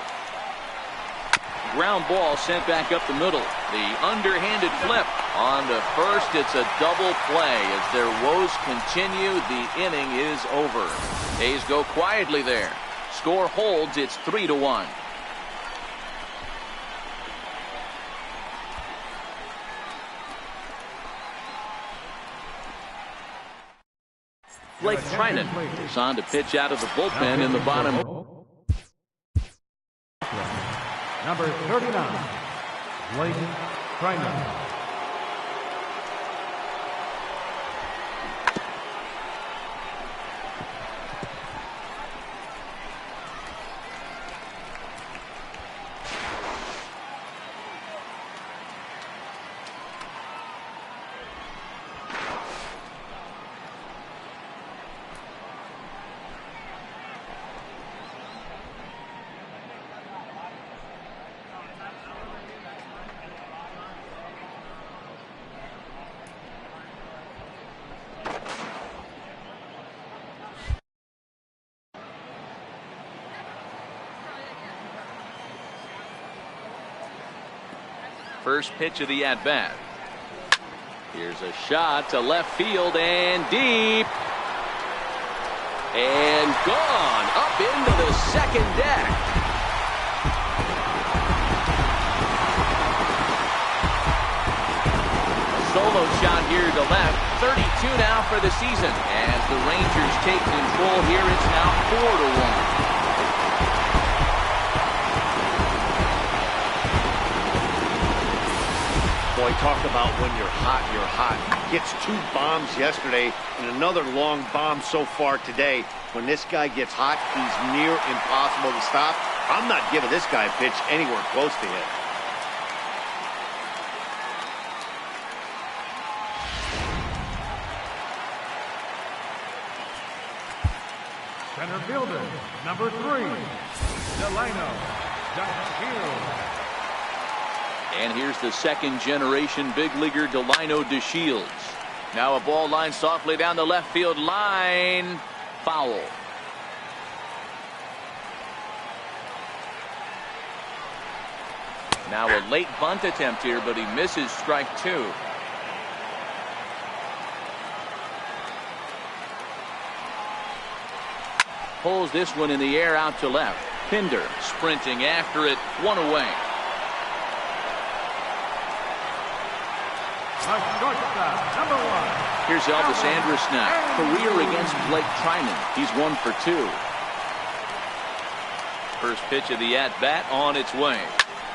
Ground ball sent back up the middle. The underhanded flip on the first. It's a double play as their woes continue. The inning is over. A's go quietly there. Score holds. It's 3-1. Blake Trinan is on to pitch out of the bullpen in the bottom. Number 39, Blake Trinan. First pitch of the at-bat. Here's a shot to left field and deep. And gone up into the second deck. Solo shot here to left. 32 now for the season. As the Rangers take control here, it's now 4-1. Boy, talk about when you're hot, you're hot. Gets 2 bombs yesterday and another long bomb so far today. When this guy gets hot, he's near impossible to stop. I'm not giving this guy a pitch anywhere close to hit. Center fielder, number 3, Delano DeShields. And here's the second-generation big leaguer Delino DeShields. Now a ball line softly down the left field line. Foul. Now a late bunt attempt here, but he misses strike 2. Pulls this one in the air out to left. Pinder sprinting after it. 1 away. Number 1. Here's Elvis Andrus now. Career against Blake Trinan. He's 1 for 2. First pitch of the at-bat on its way.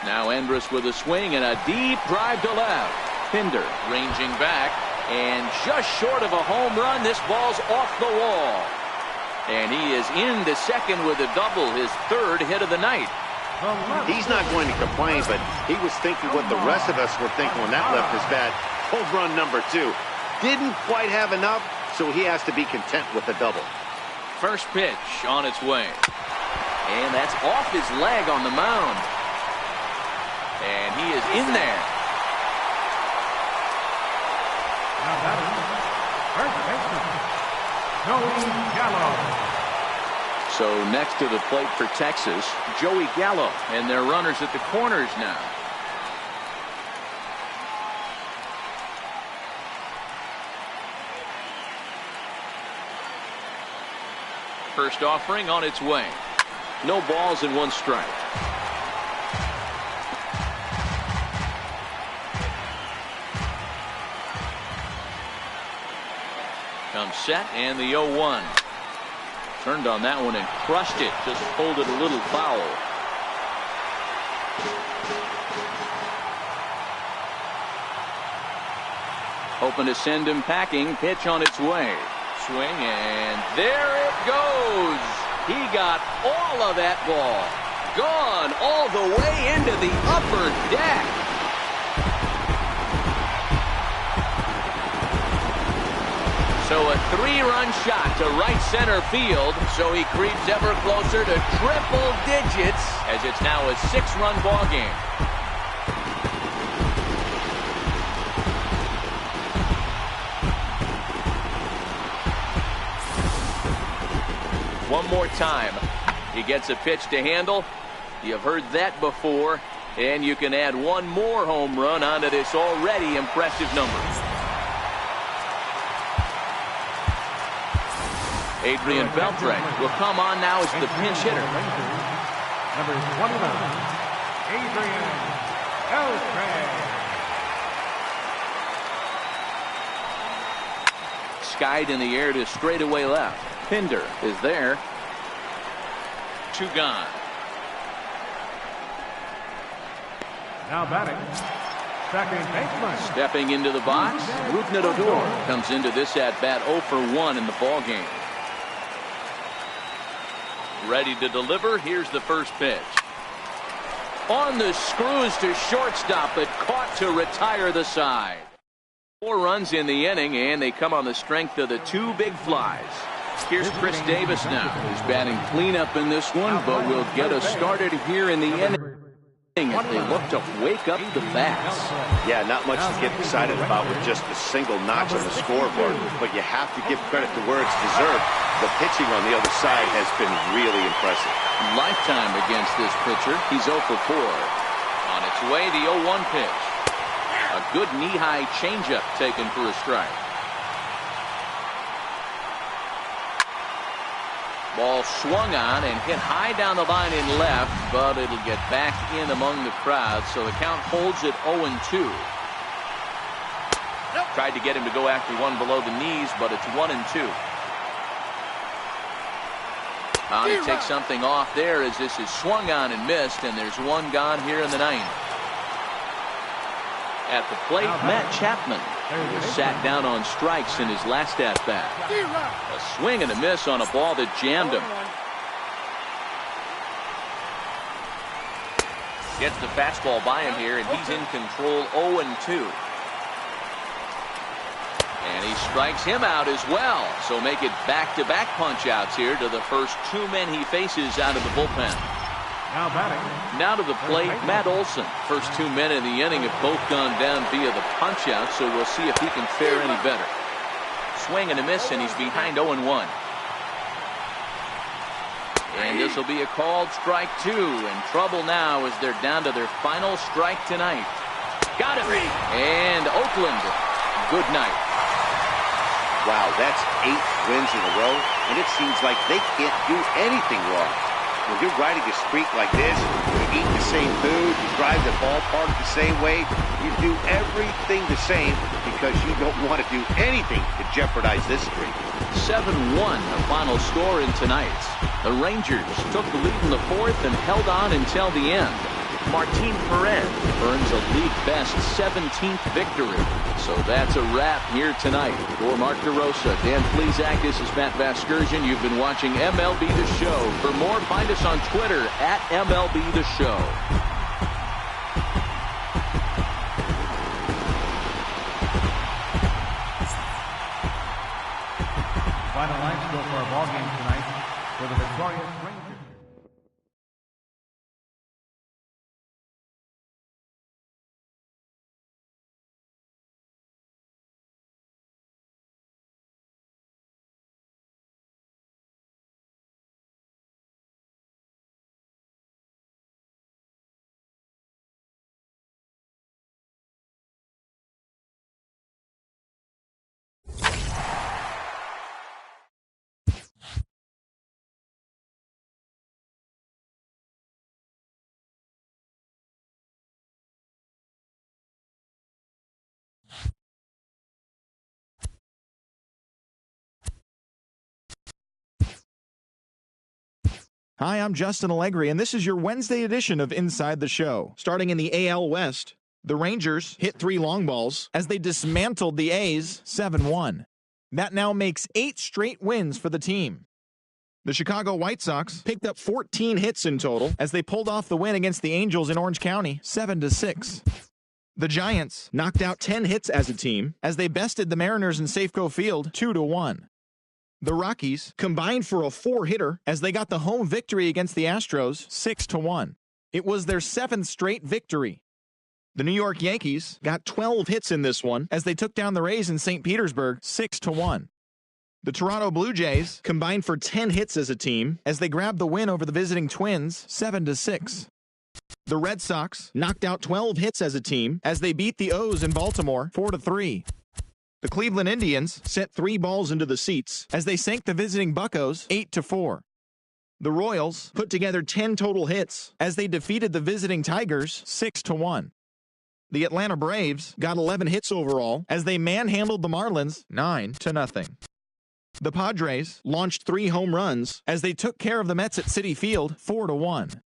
Now Andrus with a swing and a deep drive to left. Pinder ranging back and just short of a home run. This ball's off the wall. And he is in the second with a double, his 3rd hit of the night. He's not going to complain, but he was thinking what the rest of us were thinking when that left his bat. Home run number 2. Didn't quite have enough, so he has to be content with a double. First pitch on its way. And that's off his leg on the mound. And he is in there. Now batting, first baseman, Joey Gallo. So next to the plate for Texas, Joey Gallo, and their runners at the corners now. First offering on its way. No balls and 1 strike. Comes set and the 0-1. Turned on that one and crushed it. Just pulled it a little foul. Hoping to send him packing. Pitch on its way. Swing, and there it goes. He got all of that ball. Gone all the way into the upper deck. So a 3-run shot to right center field. So he creeps ever closer to triple digits as it's now a 6-run ball game. One more time. He gets a pitch to handle. You've heard that before. And you can add one more home run onto this already impressive number. Adrian Beltre will come on now as the pinch hitter. Number 29, Adrian Beltre. Skied in the air to straightaway left. Pinder is there. 2 gone. Now batting, second baseman. Stepping into the box, Rougned Odor comes into this at bat 0 for 1 in the ball game. Ready to deliver. Here's the first pitch. On the screws to shortstop, but caught to retire the side. 4 runs in the inning, and they come on the strength of the 2 big flies. Here's Chris Davis now. He's batting cleanup in this one, but will get us started here in the inning as they look to wake up the bats. Yeah, not much to get excited about with just a single notch on the scoreboard, but you have to give credit to where it's deserved. The pitching on the other side has been really impressive. Lifetime against this pitcher. He's 0 for 4. On its way, the 0-1 pitch. A good knee-high changeup taken for a strike. Ball swung on and hit high down the line in left, but it'll get back in among the crowd, so the count holds at 0-2. Tried to get him to go after one below the knees, but it's 1-2. He takes something off there as this is swung on and missed, and there's 1 gone here in the 9th. At the plate, Matt Chapman was sat down on strikes in his last at-bat. A swing and a miss on a ball that jammed him. Gets the fastball by him here, and he's in control 0-2. And he strikes him out as well. So make it back-to-back punch-outs here to the first 2 men he faces out of the bullpen. Now batting. Now to the plate, Matt Olson. First 2 men in the inning have both gone down via the punch-out, so we'll see if he can fare any better. Swing and a miss, and he's behind 0-1. And this will be a called strike 2. In trouble now as they're down to their final strike tonight. Got him. And Oakland, good night. Wow, that's 8 wins in a row, and it seems like they can't do anything wrong. When you're riding a streak like this, you eat the same food, you drive the ballpark the same way, you do everything the same because you don't want to do anything to jeopardize this streak. 7-1 the final score in tonight's. The Rangers took the lead in the 4th and held on until the end. Martin Perez earns a league-best 17th victory. So that's a wrap here tonight. For Mark DeRosa, Dan Plesac, this is Matt Vasgersian. You've been watching MLB The Show. For more, find us on Twitter at MLB The Show. Final line score for our ball game tonight for the victorious Rangers. Hi, I'm Justin Allegri, and this is your Wednesday edition of Inside the Show. Starting in the AL West, The Rangers hit 3 long balls as they dismantled the A's 7-1. That now makes 8 straight wins for the team. The Chicago White Sox picked up 14 hits in total as they pulled off the win against the Angels in Orange County 7-6. The Giants knocked out 10 hits as a team as they bested the Mariners in Safeco Field 2-1. The Rockies combined for a 4-hitter as they got the home victory against the Astros 6-1. It was their 7th straight victory. The New York Yankees got 12 hits in this one as they took down the Rays in St. Petersburg 6-1. The Toronto Blue Jays combined for 10 hits as a team as they grabbed the win over the visiting Twins 7-6. The Red Sox knocked out 12 hits as a team as they beat the O's in Baltimore 4-3. The Cleveland Indians sent 3 balls into the seats as they sank the visiting Buccos 8-4. The Royals put together 10 total hits as they defeated the visiting Tigers 6-1. The Atlanta Braves got 11 hits overall as they manhandled the Marlins 9-0. The Padres launched 3 home runs as they took care of the Mets at Citi Field 4-1.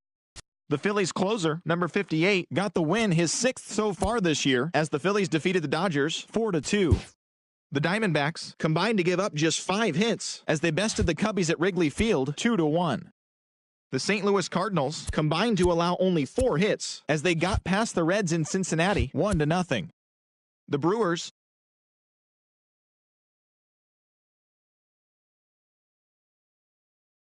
The Phillies closer, number 58, got the win, his 6th so far this year, as the Phillies defeated the Dodgers 4-2. The Diamondbacks combined to give up just 5 hits as they bested the Cubbies at Wrigley Field 2-1. The St. Louis Cardinals combined to allow only 4 hits as they got past the Reds in Cincinnati 1-0. The Brewers